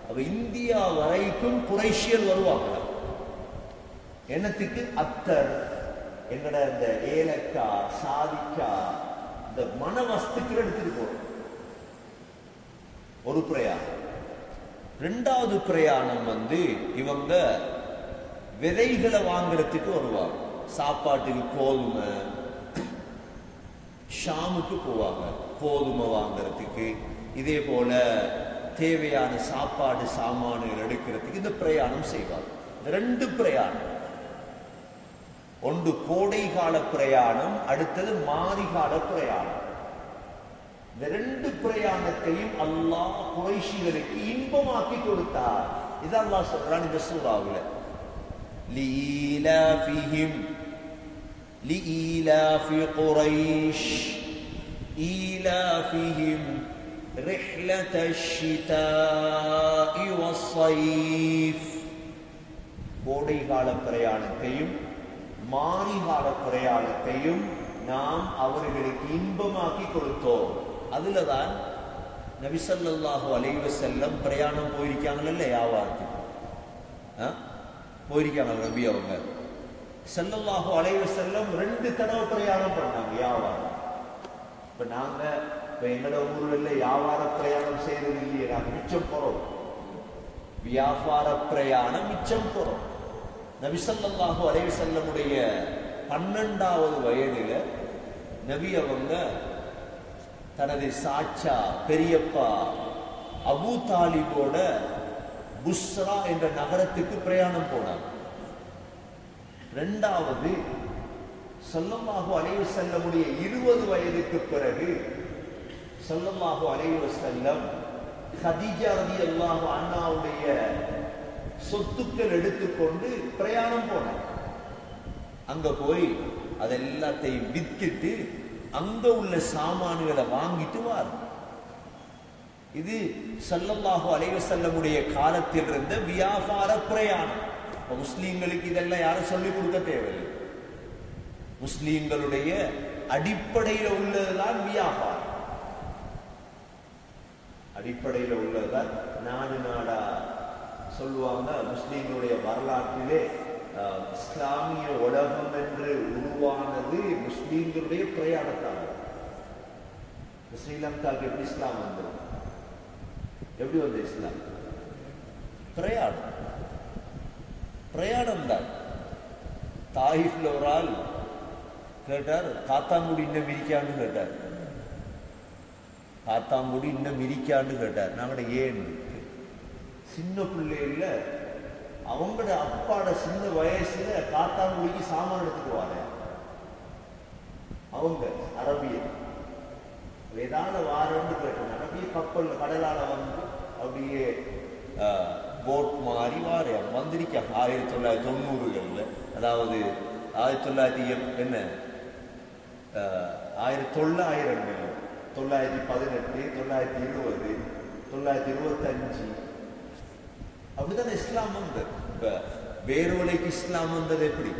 அப்ப இந்தியா வரைக்கும் குறைஷியல் வருவாங்க. என்னத்துக்கு? அத்தர், எங்கட இந்த ஏலக்காய், சாதிக்காய், இந்த மன வஸ்துக்கள் எடுத்துட்டு போறோம். ஒரு பிரயாணம். ரெண்டாவது பிரயாணம் இவங்க விதைகளை வாங்குறதுக்கு வருவாங்க. சாப்பாட்டுக்கு கோதுமை, ஷாமுக்கு போவாங்க கோதுமை வாங்குறதுக்கு. இதே போல தேவையான சாப்பாடு சாமான்கள் எடுக்கிறதுக்கு இந்த பிரயாணம் செய்வாங்க. ரெண்டு பிரயாணம், ஒன்று கோடை கால பிரயாணம், அடுத்தது மாரிகால பிரயாணம். இந்த ரெண்டு பிரயாணத்தையும் அல்லாஹ் குறைஷிகளுக்கு இன்பமாக்கி கொடுத்தார். இது அல்லாஹ் சொல்றான் இந்த சூராவுல. لإيلافهم لإيلاف قريش إيلافهم رحلة الشتاء والصيف. கோடை கால பிரயாணத்தையும் மாரிகால பிரயாணத்தையும் நாம் அவர்களுக்கு இன்பமாக்கி கொடுத்தோம். அதுலதான் நபி ஸல்லல்லாஹு அலைஹி வஸல்லம் பிரயாணம் போயிருக்காங்கல்ல, வியாபாரத்துக்கு போயிருக்காங்க. நபி அவங்க ஸல்லல்லாஹு அலைஹி வஸல்லம் 2 தடவை பிரயாணம் பண்ணாங்க வியாபாரம். இப்ப நாங்க எங்களோட ஊர்ல வியாபார பிரயாணம் செய்யறது இல்லையே, நாங்க மிச்சம் போறோம். வியாபார பிரயாணம் மிச்சம் போறோம். நபி ஸல்லல்லாஹு அலைஹி வஸல்லமுடைய 12வது வயதில நபி அவங்க தனது சாச்சா பெரியப்பா அபூ தாலிபோட புஸ்ரா என்ற நகரத்துக்கு பிரயாணம் போனார். இரண்டாவது ஸல்லல்லாஹு அலைஹி வஸல்லமுடைய 20 வயதுக்கு பிறகு ஸல்லல்லாஹு அலைஹி வஸல்லம் கதீஜா ரலியல்லாஹு அன்ஹாவுடைய சொத்துக்கள் எடுத்துக்கொண்டு பிரயாணம் போனார். அங்க போய் அதெல்லாத்தையும் வித்துட்டு அங்க உள்ள சாமான்களை வாங்கிட்டு வார். இது ஸல்லல்லாஹு அலைஹி வஸல்லமுடைய காலத்தில் இருந்த வியாபார பிரயாணம். முஸ்லீம்களுக்கு இதெல்லாம் யாரும் சொல்லிக் கொடுக்க தேவையில்லை. முஸ்லீம்களுடைய அடிப்படையில் உள்ளதுதான் வியாபாரம். அடிப்படையில் உள்ளதுதான் நாடு நாடா சொல்லுவாங்க. முஸ்லீம்களுடைய வரலாற்றிலே இஸ்லாமிய உலகம் என்று உருவானது முஸ்லீம்களுடைய பிரயாணத்தால். ஸ்ரீலங்காவுக்கு எப்படி இஸ்லாம் வந்தது? எப்படி வந்து இஸ்லாம்? பிரயாணம் தான். தாயிஃப்ல ஒரு ஆள் கேட்டார், காத்தாங்குடி இன்னும் விரிக்கான்னு கேட்டார். காத்தாங்குடி இன்னும் விரிக்கான்னு கேட்டார். நாங்கட ஏன் சின்ன பிள்ளைல அவங்களோட அப்பாட சின்ன வயசுல காத்தாங்குடிக்கு சாமான் எடுத்துட்டு வாங்க. அவங்க அரபியர் ஏதான வாரம்னு கேட்டாங்க. அப்படியே கப்பல் கடலால வந்து அப்படியே போட் மாறி வாரம் வந்திருக்காங்க 1990களில். அதாவது 1900 என்ன 1900 918 920 925 அப்படித்தான் இஸ்லாம் வந்தது. இப்ப வேரோலைக்கு இஸ்லாம் வந்தது எப்படி?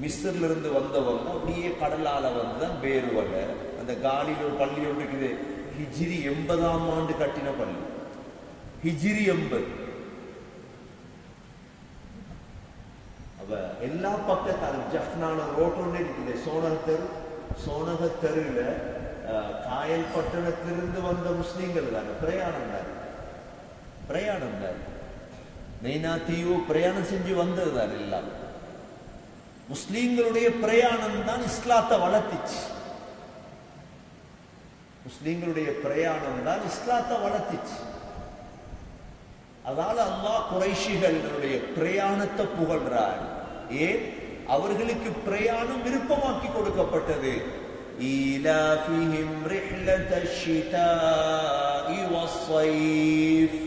மிஸ்ர்ல இருந்து வந்தவங்க அப்படியே கடலால வந்துதான் வேறுவலை. அந்த காலியில் ஒரு பள்ளி ஒன்று இருக்குது, ஹிஜ்ரி 80ஆம் ஆண்டு கட்டின பள்ளி. ஹிஜ்ரி 80. அப்ப எல்லா பக்கத்தாலும் ஜஃப்னான ரோட் ஒன்று இருக்குது. சோனக தெருவில் காயல் பட்டணத்திலிருந்து வந்த முஸ்லீம்கள் தான், பிரயாணம் தான், பிரயாணம் தான். நைனா தீவு பிரயாணம் செஞ்சு வந்தது தான் எல்லாம். முஸ்லீம்களுடைய பிரயாணம் தான் இஸ்லாத்தை வளர்த்திச்சு. முஸ்லீம்களுடைய பிரயாணம் தான் இஸ்லாத்தை வளர்த்திச்சு. அதால அல்லாஹ் குறைஷிகளுடைய பிரயாணத்தை புகழ்றார். ஏன்? அவர்களுக்கு பிரயாணம் விருப்பமாக்கி கொடுக்கப்பட்டது. ஈலாஃபிஹிம் ரிஹ்லத்தஷ் ஷிதாஇ வஸ்ஸைஃப்,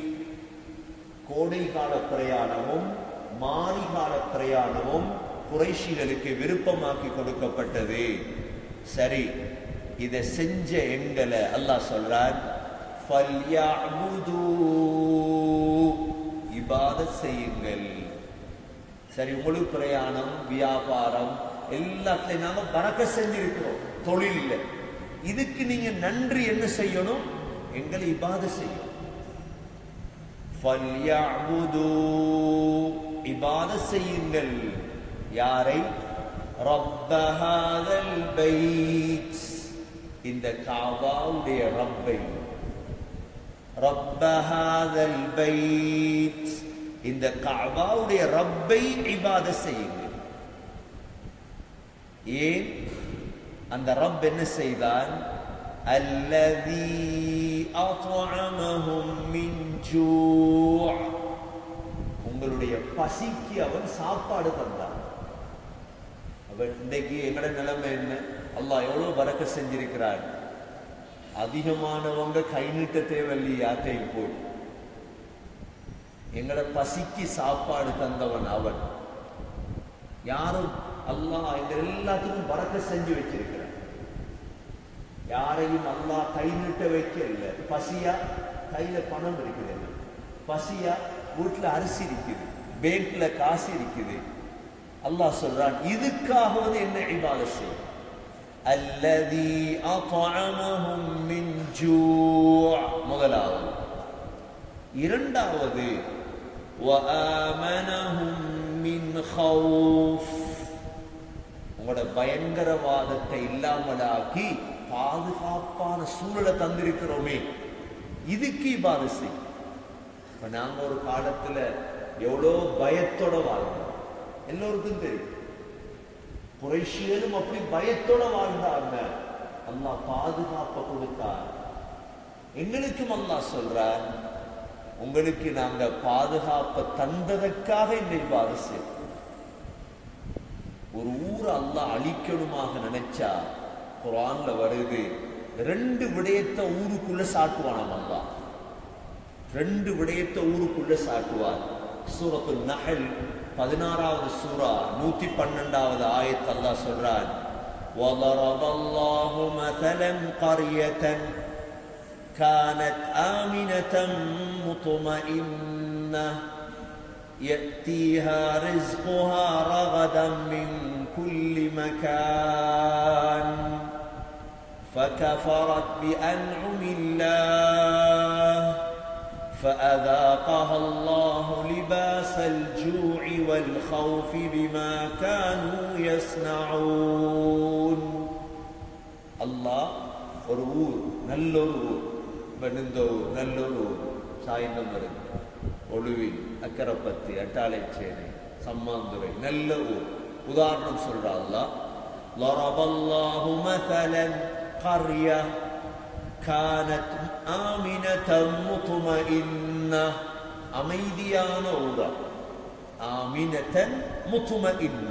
கோடை கால பிரயாணமும் மாரி கால பிரயாணமும் குறைஷிகளுக்கு விருப்பமாக்கி கொடுக்கப்பட்டது. சரி, இதை செஞ்ச எங்களை அல்லாஹ் சொல்றார், ஃபல்யஅ்புது, இபாதத் செய்யுங்கள். சரி, உங்களுக்கு பிரயாணம் வியாபாரம் எல்லாத்தையும் நாம பரக்கத் செஞ்சிருக்கிறோம், தொழில். இதுக்கு நீங்க நன்றி என்ன செய்யணும்? எங்களை இபாதத் செய்யணும். ஃபல்யஅ்புது, இபாதத் செய்யுங்கள். யாரை? ரப்ப ஹாதல் பைத், இந்த காபாவுடைய ரப்பை. ரப்ப ஹாதல் பைத், இந்த காபாவுடைய ரப்பை இபாதத் செய்யுங்கள். ஏன்? அந்த ரப் என்ன செய்தான்? அல்லதி அத்அமஹும் மின் ஜூ', உங்களுடைய பசிக்கு அவன் சாப்பாடு தந்தான். இன்றைக்கு எங்கட நிலைமை என்ன? அல்லாஹ் எவ்வளவு பரக்கத் செஞ்சிருக்கிறார். அதிகமானவங்க கை நீட்ட தேவையில்லை யார்ட்டையும் போய். எங்கட பசிக்கு சாப்பாடு தந்தவன் அவன். யாரும் அல்லாஹ் எங்க எல்லாத்துக்கும் பரக்கத் செஞ்சு வச்சிருக்கிறார். யாரையும் அல்லாஹ் கை நீட்ட வைக்க இல்லை. பசியா? கையில பணம் இருக்குது. பசியா? வீட்டுல அரிசி இருக்குது, பேங்க்ல காசு இருக்குது. அல்லாஹ் சொல்றான், இதுக்காகவது என்ன இபாதத் செய். அல்லதி அத்அமஹும் மின் ஜூ', முதலாவது. இரண்டாவது, வஆமனஹும் மின் ஹௌஃப், உங்களோட பயங்கரவாதத்தை இல்லாமலாக்கி பாதுகாப்பான சூழலை தந்திருக்கிறோமே, இதுக்கு இபாதத் செய். இப்ப நாங்க ஒரு காலத்துல எவ்வளோ பயத்தோட வாழ்ந்தோம், எல்லோருக்கும் தெரியும். குறைஷியலும் அப்படி பயத்தோட வாழ்ந்தாங்க. அல்லாஹ் பாதுகாப்பை கொடுத்தார். எங்களுக்கும் அல்லாஹ் சொல்றார், உங்களுக்கு நாங்க பாதுகாப்பை தந்ததற்காக இந்த இபாதத் செய்யும். ஒரு ஊரை அல்லாஹ் அழிக்கணுமாக நினைச்சா குர்ஆன்ல வருது, ரெண்டு விடயத்தை ஊருக்குள்ள சாட்டுவானாம் அல்லாஹ். ரெண்டு விடயத்தை ஊருக்குள்ள சாட்டுவார். சூரத்துல் நஹல் 16வது சூரா 112வது ஆயத் அல்லாஹ் சொல்றார், وَضَرَبَ اللَّهُ مَثَلًا قَرْيَةً كَانَتْ آمِنَةً مُطْمَئِنَّةً يَأْتِيهَا رِزْقُهَا رَغَدًا مِنْ كُلِّ مَكَانٍ فَكَفَرَتْ بِأَنْعُمِ اللَّهِ فأذاقها الله لباس الجوع والخوف بما كانوا يصنعون. அல்லாஹ் ஒரு ஊர், நல்லொரு ஊர், வெண்ணுந்தோர் நல்லொரு ஊர், சாய்ந்தம் வருது, ஒழுவில், அக்கரப்பத்தி, அட்டாளைச்சேனை, சம்மாந்துறை, நல்ல ஊர். உதாரணம் சொல்றா அல்லாஹ், ضرب الله مثلا قرية كانت آمنة مطمئنة, அமைதியான ஊரா. ஆமினத்தன் முத்துமஇன்ன,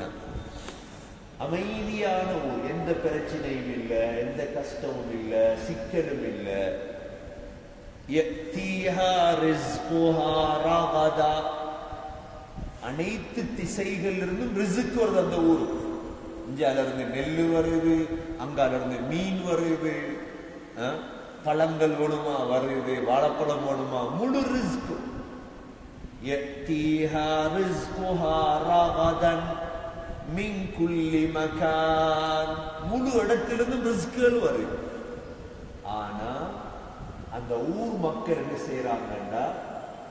அமைதியான ஊர், எந்த பிரச்சனையும் இல்லை, எந்த கஷ்டமும் இல்லை, சிக்கலும் இல்லை. யக்தீஹா ரிஸ்குஹா ரகதா, அனைத்து திசைகளிலிருந்தும் ரிஸ்க் வருது அந்த ஊருக்கு. இஞ்சால இருந்து நெல்லு வருது, அங்கால இருந்து மீன் வருது, பழங்கள் வேணுமா வருது, வாழைப்பழம் வேணுமா, முழு ரிஸ்க். யக்தீஹா ரிஸ்குஹா ரகதன் மின் குல்லி மகான், முழு இடத்திலிருந்து ரிஸ்குகள் வருது. ஆனா அந்த ஊர் மக்கள் என்ன செய்யறாங்கன்னா,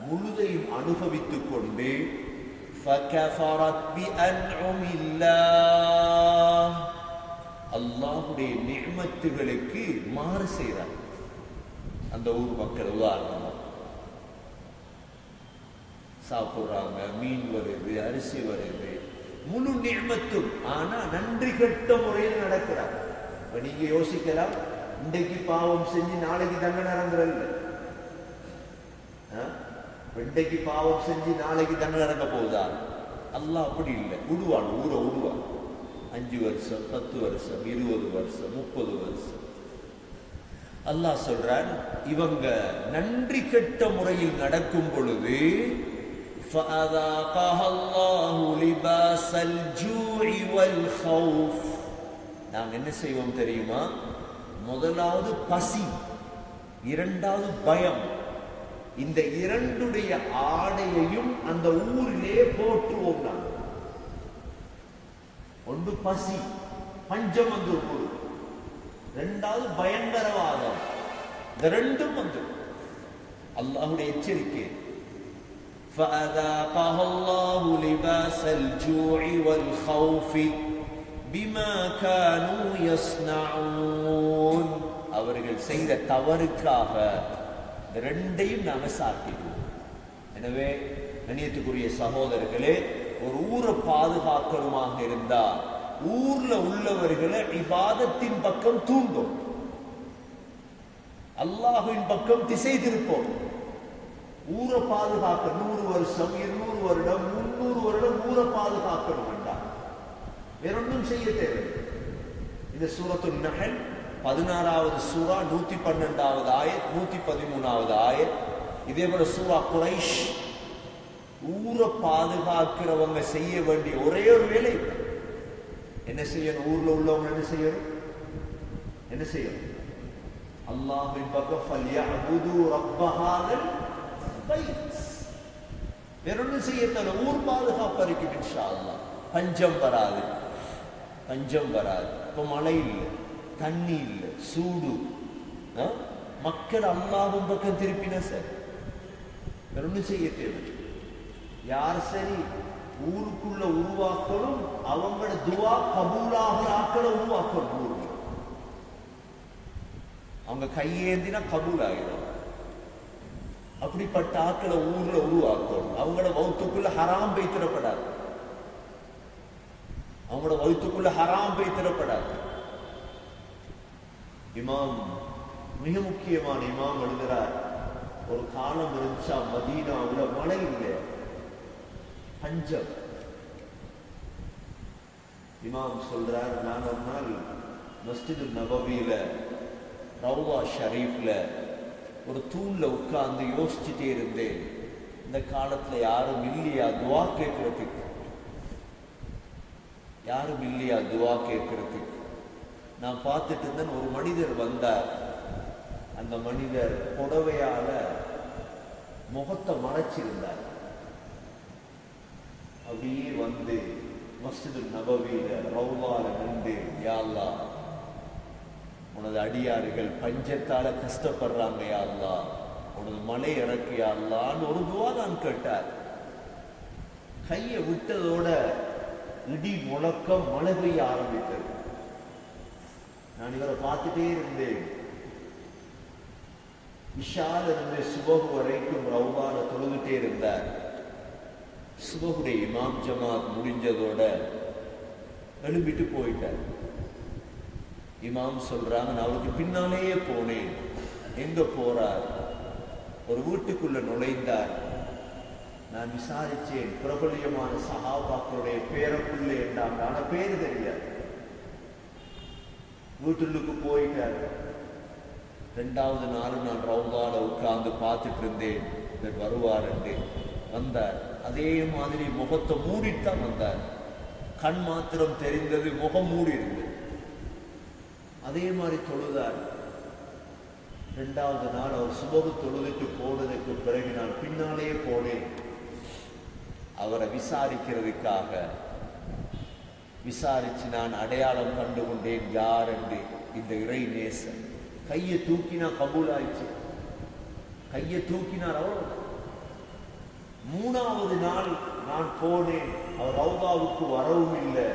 முழுதையும் அனுபவித்துக் கொண்டு فَكَفَرَتْ بِأَنْعُمِ اللَّهِ, அல்லாஹ்வுடைய நிஅமத்துகளுக்கு மாறு செய்றார் அந்த ஊர் மக்கள். உதாரணமா சாப்பிடுறாங்க, மீன் வருது, அரிசி வருது, முழு நிஅமத்தும். ஆனா நன்றி கெட்ட முறையில் நடக்கிறார். இப்ப நீங்க யோசிக்கலாம், இன்றைக்கு பாவம் செஞ்சு நாளைக்கு தண்டனை இறங்குறல்ல. இன்றைக்கு பாவம் செஞ்சு நாளைக்கு தண்டனை இறங்க போகுதா? அல்லாஹ் அப்படி இல்லை. விடுவான், ஊரை விடுவான். 5 வருஷம், 10 வருஷம், 20 வருஷம், 30 வருஷம். அல்லாஹ் சொல்றான், இவங்க நன்றி கெட்ட முறையில் நடக்கும் பொழுது فَأَذَاقَهَا اللَّهُ لِبَاسَ الْجُوعِ وَالْخَوْفِ. நாங்க என்ன செய்வோம் தெரியுமா? முதலாவது பசி, இரண்டாவது பயம். இந்த இரண்டுடைய ஆடையையும் அந்த ஊரிலே போற்றுவோம். நாங்கள் ஒன்று பசி, பஞ்சம் வந்து ஊர், இரண்டாவது பயங்கரவாதம். இந்த ரெண்டும் வந்து அல்லாஹ்வுடைய எச்சரிக்கை. فَأَذَاقَهَا اللَّهُ لِبَاسَ الْجُوعِ وَالْخَوْفِ بِمَا كَانُوا يَصْنَعُونَ. அவர்கள் செய்த தவறுக்காக ரெண்டையும் நாங்கள் சாப்பிடுவோம். எனவே கண்ணியத்துக்குரிய சகோதரர்களே, ஒரு ஊரை பாதுகாக்கணுமாக இருந்தா ஊர்ல உள்ளவர்களை இபாதத்தின் பக்கம் தூண்டும், அல்லாஹ்வின் பக்கம் திசை திருப்போம். ஊரை பாதுகாக்க 100 வருஷம், 200 வருடம், 300 வருடம் ஊரை பாதுகாக்கணும் வேண்டாம், வேறொன்றும் செய்ய தேவை. இந்த சூரத்துன் நஹல் 16வது சூரா 112வது ஆயத், 113வது ஆயத். இதே போல சூரா குரைஷ். ஊரை பாதுகாக்கிறவங்க செய்ய வேண்டிய ஒரே ஒரு வேலை என்ன செய்யணும்? ஊர்ல உள்ளவங்க என்ன செய்யணும்? என்ன செய்யணும்? அல்லாஹ்வின் பக்கம் ஃபல்யஅபுது ரப்ப ஹாதல் பைத். வேறொன்றும் செய்ய தேவை. ஊர் பாதுகாப்பு இருக்கும் இன்ஷா அல்லாஹ். பஞ்சம் வராது, பஞ்சம் வராது. இப்ப மழை இல்லை, தண்ணி இல்லை, சூடு. மக்கள் அல்லாஹ்வின் பக்கம் திருப்பினா சரி, வேறொன்றும் செய்ய தேவை. யார் சரி ஊருக்குள்ள உருவாக்கணும், அவங்களோட துவா கபூலாகிற ஆக்களை உருவாக்கணும். ஊருக்கு அவங்க கையேந்தினா கபூல் ஆகிடும். அப்படிப்பட்ட ஆக்களை ஊர்ல உருவாக்கணும். அவங்களோட வகுத்துக்குள்ள ஹராம் வைத்திடப்படாது, அவங்களோட வகுத்துக்குள்ள ஹராம் வைத்திடப்படாது. இமாம், மிக முக்கியமான இமாம் எழுதுகிறார், ஒரு காலம் இருந்துச்சா மதீனாவுல மழை இல்லை, பஞ்சம். இமாம் சொல்றார், நான் ஒரு நாள் மஸ்ஜிது நபவியில ரவுவா ஷரீஃப்ல ஒரு தூண்ல உட்கார்ந்து யோசிச்சுட்டே இருந்தேன். இந்த காலத்துல யாரும் இல்லையா துவா கேட்கறதுக்கு? யாரும் இல்லையா துவா கேட்கறதுக்கு? நான் பார்த்துட்டு இருந்தேன். ஒரு மனிதர் வந்தார். அந்த மனிதர் புடவையால முகத்தை மறைச்சிருந்தார். அப்படியே வந்து மஸ்ஜிது நபவியில ரவுவால நின்று, யா அல்லாஹ், உனது அடியார்கள் பஞ்சத்தால கஷ்டப்படுறாங்க யா அல்லாஹ், உனது மலை இறக்கு யா அல்லாஹ்னு ஒரு துவா நான் கேட்டார். கையை விட்டதோட இடி முழக்கம், மழை பெய்ய ஆரம்பித்தது. நான் இவரை பார்த்துட்டே இருந்தேன். இஷால இருந்து சுபஹ் வரைக்கும் ரவுவால தொழுதுட்டே இருந்தார். சுபஹுடைய இமாம் ஜமாத் முடிஞ்சதோட எழுப்பிட்டு போயிட்டார். இமாம் சொல்றாங்க, நான் அவருக்கு பின்னாலேயே போனேன். எங்க போறார்? ஒரு வீட்டுக்குள்ள நுழைந்தார். நான் விசாரிச்சேன், பிரபலியமான சஹாபாக்களுடைய பேரக்குள்ள என்றாங்க, ஆனா பேரு தெரியாது. வீட்டுக்கு போயிட்டார். 2வது நாள் நான் ரவுதால உட்கார்ந்து பார்த்துட்டு இருந்தேன். இவர் வருவார் என்று வந்தார். அதே மாதிரி முகத்தை மூடித்தான் வந்தார். கண் மாத்திரம் தெரிந்தது, முகம் மூடி இருந்தது. அதே மாதிரி தொழுதார். 2வது நாள் அவர் சுபகு தொழுதுட்டு போனதுக்கு பிறகு நான் பின்னாலே போனேன். அவரை விசாரிக்கிறதுக்காக விசாரிச்சு நான் அடையாளம் கண்டு கொண்டேன் யார் என்று. இந்த இறை நேசன். கையை தூக்கினா கபூல் ஆயிடுச்சு. கையை தூக்கினார். அவர் 3வது நாள் நான் போனேன். அவர் ரவுதாவுக்கு வரவும் இல்லை.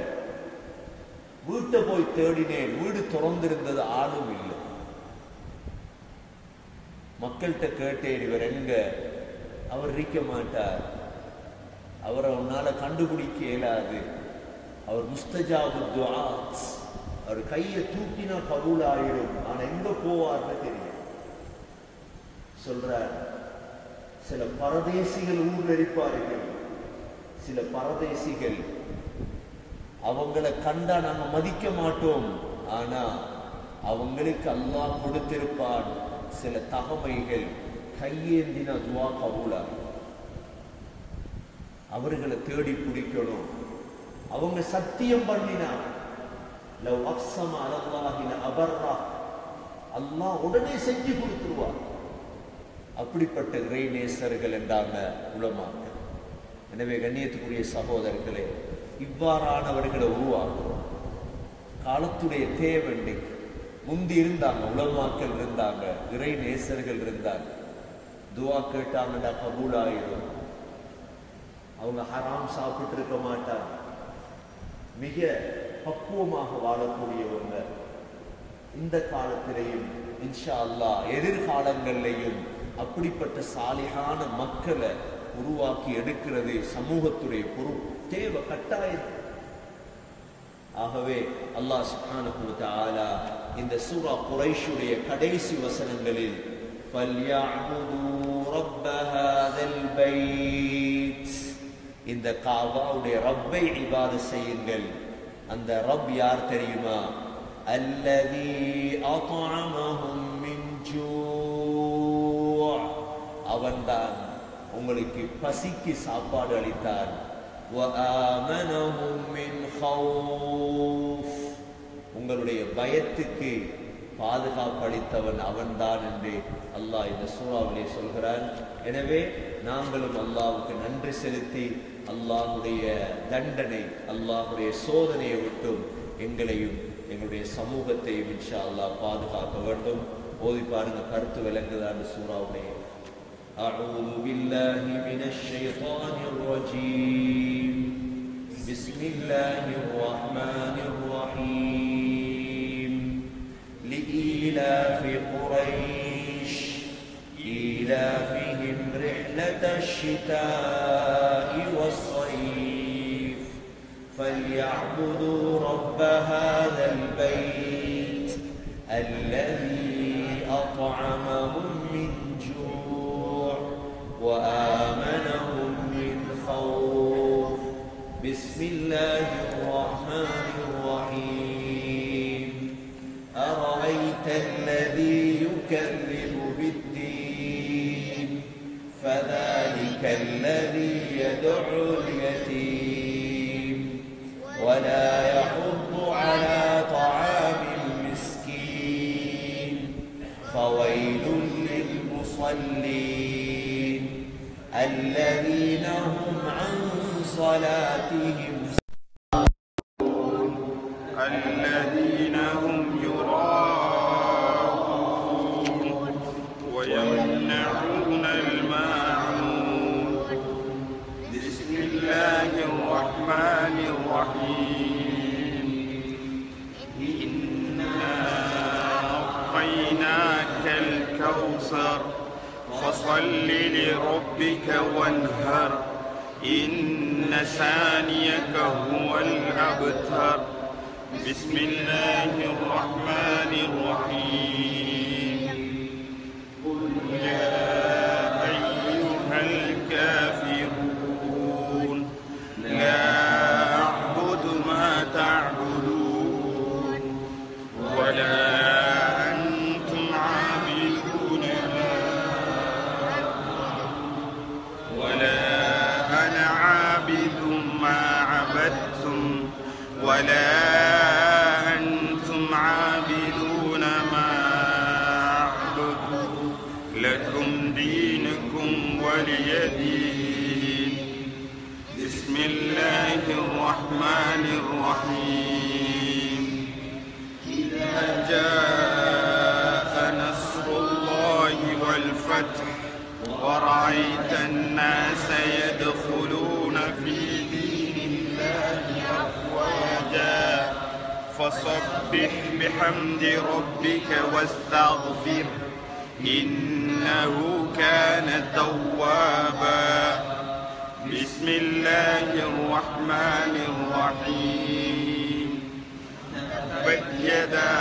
வீட்டை போய் தேடினேன், வீடு திறந்திருந்தது, ஆளும் இல்லை. மக்கள்கிட்ட கேட்டேன், இவர் எங்க? அவர் இருக்க மாட்டார், அவரை உன்னால கண்டுபிடிக்க இயலாது, அவர் முஸ்தஜாபு துஆத், அவர் கையை தூக்கினா கபூல் ஆயிடும், ஆனா எங்க போவார்னு தெரியும் சொல்றார். சில பரதேசிகள் ஊர்ல இருப்பார்கள், சில பரதேசிகள் அவங்களை கண்டா நாங்க மதிக்க மாட்டோம், ஆனா அவங்களுக்கு அல்லாஹ் கொடுத்திருப்பான் சில தகமைகள், கையேந்தின துவா கபூலா. அவர்களை தேடி பிடிக்கணும். அவங்க சத்தியம் பண்ணினா லவ் அக்ஸம அலல்லாஹி லஅபர்ரா, அல்லாஹ் உடனே செஞ்சு கொடுத்துருவார். அப்படிப்பட்ட இறைநேசர்கள் என்றாங்க உலமாக்கள். எனவே கண்ணியத்துக்குரிய சகோதரர்களே, இவ்வாறானவர்களை உருவாக்குறோம். காலத்துடைய தேவை. முந்தி இருந்தாங்க, உலமாக்கள் இருந்தாங்க, இறைநேசர்கள் இருந்தாங்க. துவா கேட்டாங்கடா கபூல் ஆயிடும். அவங்க ஹராம் சாப்பிட்டு இருக்க மாட்டாங்க. மிக பக்குவமாக வாழக்கூடியவங்க. இந்த காலத்திலேயும் இன்ஷா அல்லாஹ் எதிர்காலங்களிலேயும் அப்படிப்பட்ட சாலிகான மக்களை உருவாக்கி எடுக்கிறது சமூகத்துடைய பொறுப்பு, தேவை, கட்டாயம். ஆகவே அல்லாஹ் சுப்ஹானஹு வ தஆலா இந்த சூரா குரைஷுடைய கடைசி வசனங்களில் ஃபல்யஅபுது ரப்ப ஹாதல் பைத், இந்த காபாவுடைய ரப்பை இபாதத் செய்யுங்கள். அந்த ரப் யார் தெரியுமா? அல்லதி அத்அமஹும் மின் ஜூ', அவன்தான் உங்களுக்கு பசிக்கு சாப்பாடு அளித்தான். வஆமனஹும் மின் ஹௌஃப், உங்களுடைய பயத்துக்கு பாதுகாப்பு அளித்தவன் அவன்தான் என்று அல்லாஹ் இந்த சூறாவிலே சொல்கிறான். எனவே நாங்களும் அல்லாஹ்வுக்கு நன்றி செலுத்தி அல்லாஹ்வுடைய தண்டனை, அல்லாஹ்வுடைய சோதனையை விட்டும் எங்களையும் எங்களுடைய சமூகத்தையும் இன்ஷா அல்லாஹ் பாதுகாக்க வேண்டும். ஓதி பாருங்க, கருத்து விளங்குதான் சூறாவுடைய. அஊது பில்லாஹி மினஷ் ஷைத்தானிர் ரஜீம். பிஸ்மில்லாஹிர் ரஹ்மானிர் ரஹீம். لإيلاف قريش إيلافهم رحلة الشتاء والصيف فليعبدوا رب هذا البيت الذي أطعمهم من جوع وآمنهم من خوف. بسم الله الرحمن الرحيم. أرأيت الذي يكذب بالدين فذلك الذي يدعو اليتيم ولا يحض على طعام المسكين فويل للمصلين الذين هم عن صلاتهم الذين هم يراءون ويمنعون الماعون. بسم الله الرحمن الرحيم. إنا أعطيناك الكوثر فصل لربك وانهر إن ثانيك هو الأبتر. بسم الله الرحمن الرحيم. قل يا أيها الكافرون لا أعبد ما تعبدون ولا أنتم عابدون ولا أنا عابد ما عبدتم ولا عابدون ما أعبد لكم دينكم ولي دين. بسم الله الرحمن الرحيم. إذا جاء نصر الله والفتح ورأيت الناس يدخلون في دين الله أفواجا فسبح بحمد ربك واستغفر إنه كان توابا بسم الله الرحمن الرحيم تبت يدا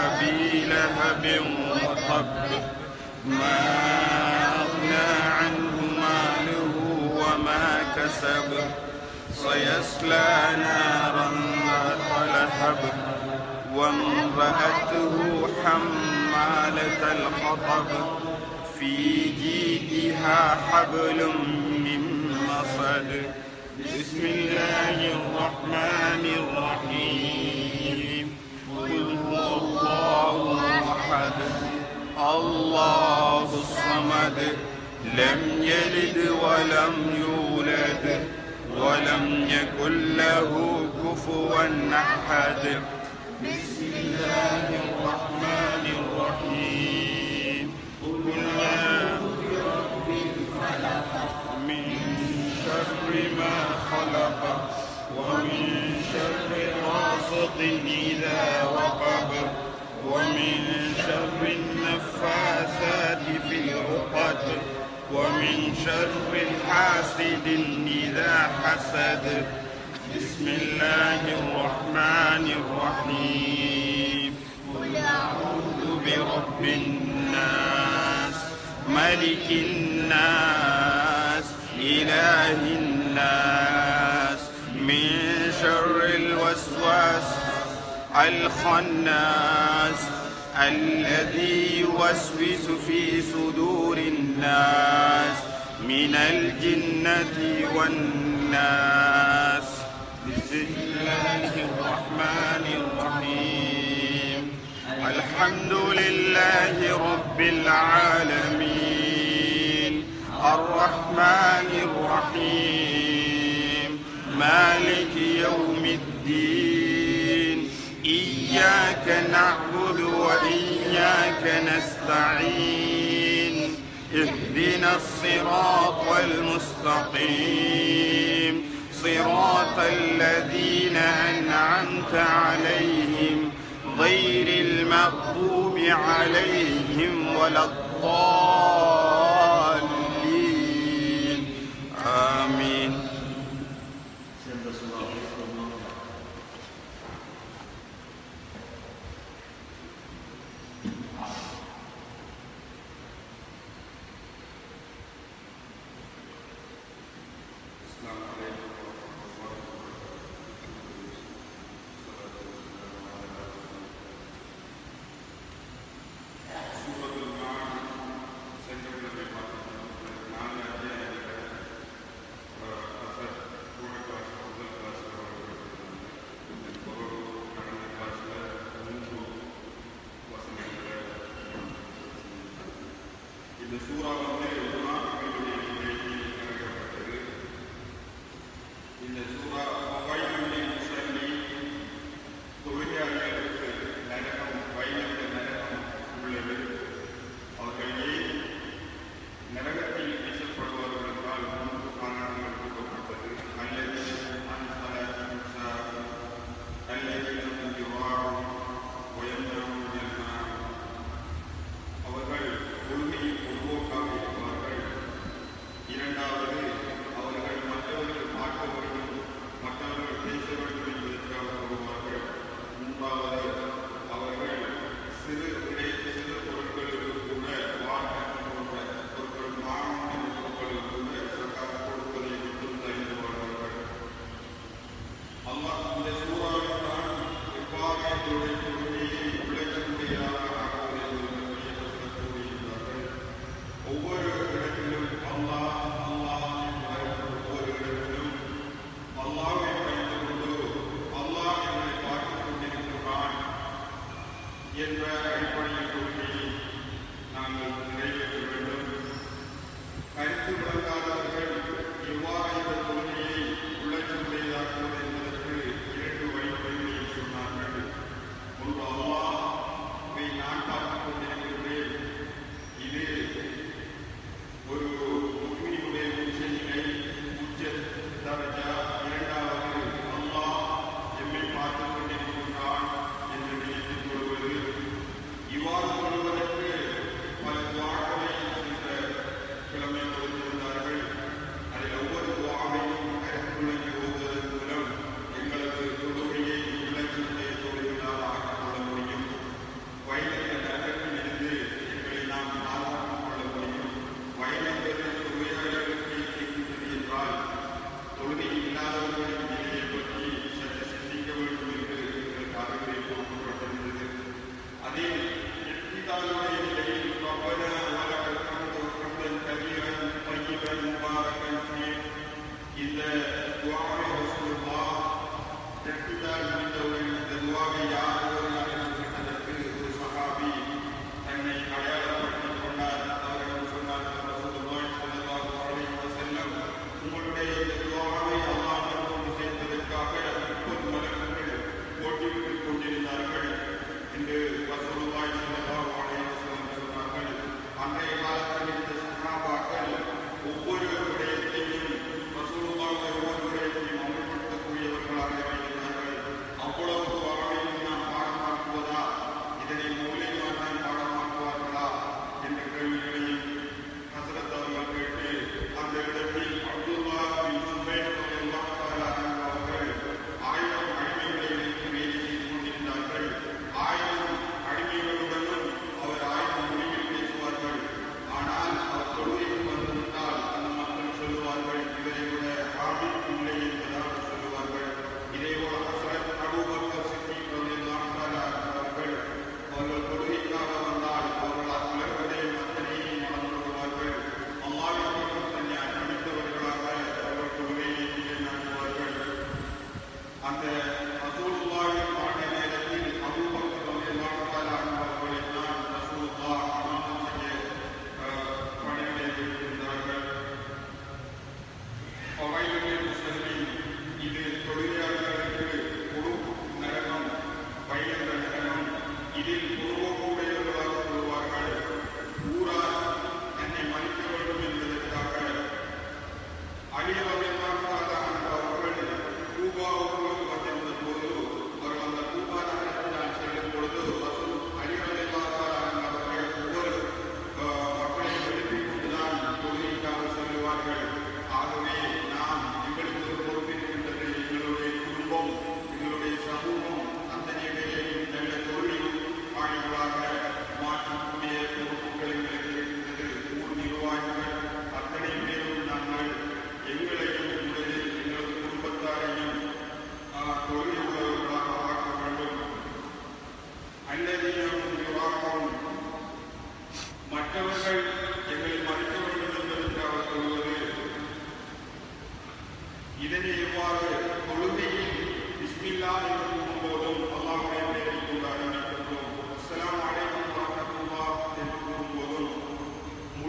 أبي لهب وتب ما أغنى عنه ماله وما كسب سيصلى نارا ذات لهب وامرأته حمالة الحطب في جيدها حبل من مسد بسم الله الرحمن الرحيم قل هو الله أحد الله الصمد لم يلد ولم يولد ولم يكن له كفوا أحد بسم الله الرحمن الرحيم قل أعوذ برب الفلق من شر ما خلق ومن شر غاسق إذا وقب ومن شر النفاثات في العقد ومن شر حاسد إذا حسد بسم الله الرحمن الرحيم قل أعوذ برب الناس ملك الناس إله الناس من شر الوسواس الخناس الذي يوسوس في صدور الناس من الجنة والناس بسم الله الرحمن الرحيم الحمد لله رب العالمين الرحمن الرحيم مالك يوم الدين إياك نعبد وإياك نستعين اهدنا الصراط المستقيم صراط الذين أنعمت عليهم غير المغضوب عليهم ولا الضالين آمين.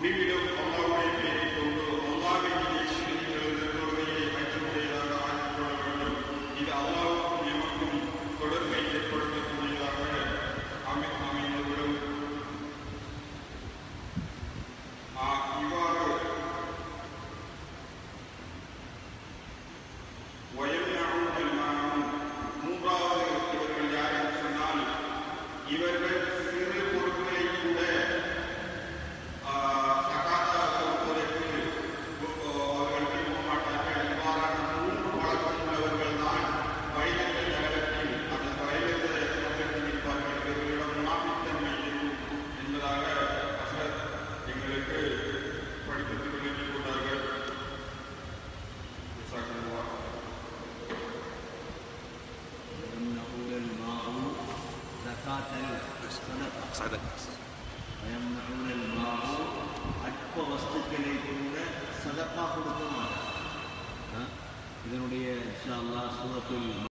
முடிவிலும் அல்லாஹ்வுடைய பெயரை கொண்டு அல்லாஹ்வின் மீது தொழுகையை அச்சமுடையதாக ஆக்கிக் கொள்ள வேண்டும். இது அல்லாஹ்வுக்கும் எமக்கும் தொடர்பை ஏற்படுத்தக்கூடியதாக அமைந்துவிடும். இவ்வாறு மூன்றாவது இவர்கள் யார் என்று சொன்னால் இவர்கள் சிறு பொருட்களை கூட சகாதா கொடுப்பதற்கு அவர்கள் விரும்ப மாட்டார்கள். இவ்வாறான 3 வழக்கம் உள்ளவர்கள் தான் வைலத்த நகரத்தில் அந்த வைலத்த நகரத்தில் இருப்பார்கள். இவர்களிடம் முனாஃபிக்தன்மை இருக்கும் என்பதாக ஹஸ்ரத் எங்களுக்கு படித்து விளக்கிக் கொண்டார்கள். அற்ப வஸ்துக்களை கூட சதக்கா கொடுக்க மாட்டார். இதனுடைய இன்ஷா அல்லாஹ் சூரத்துல்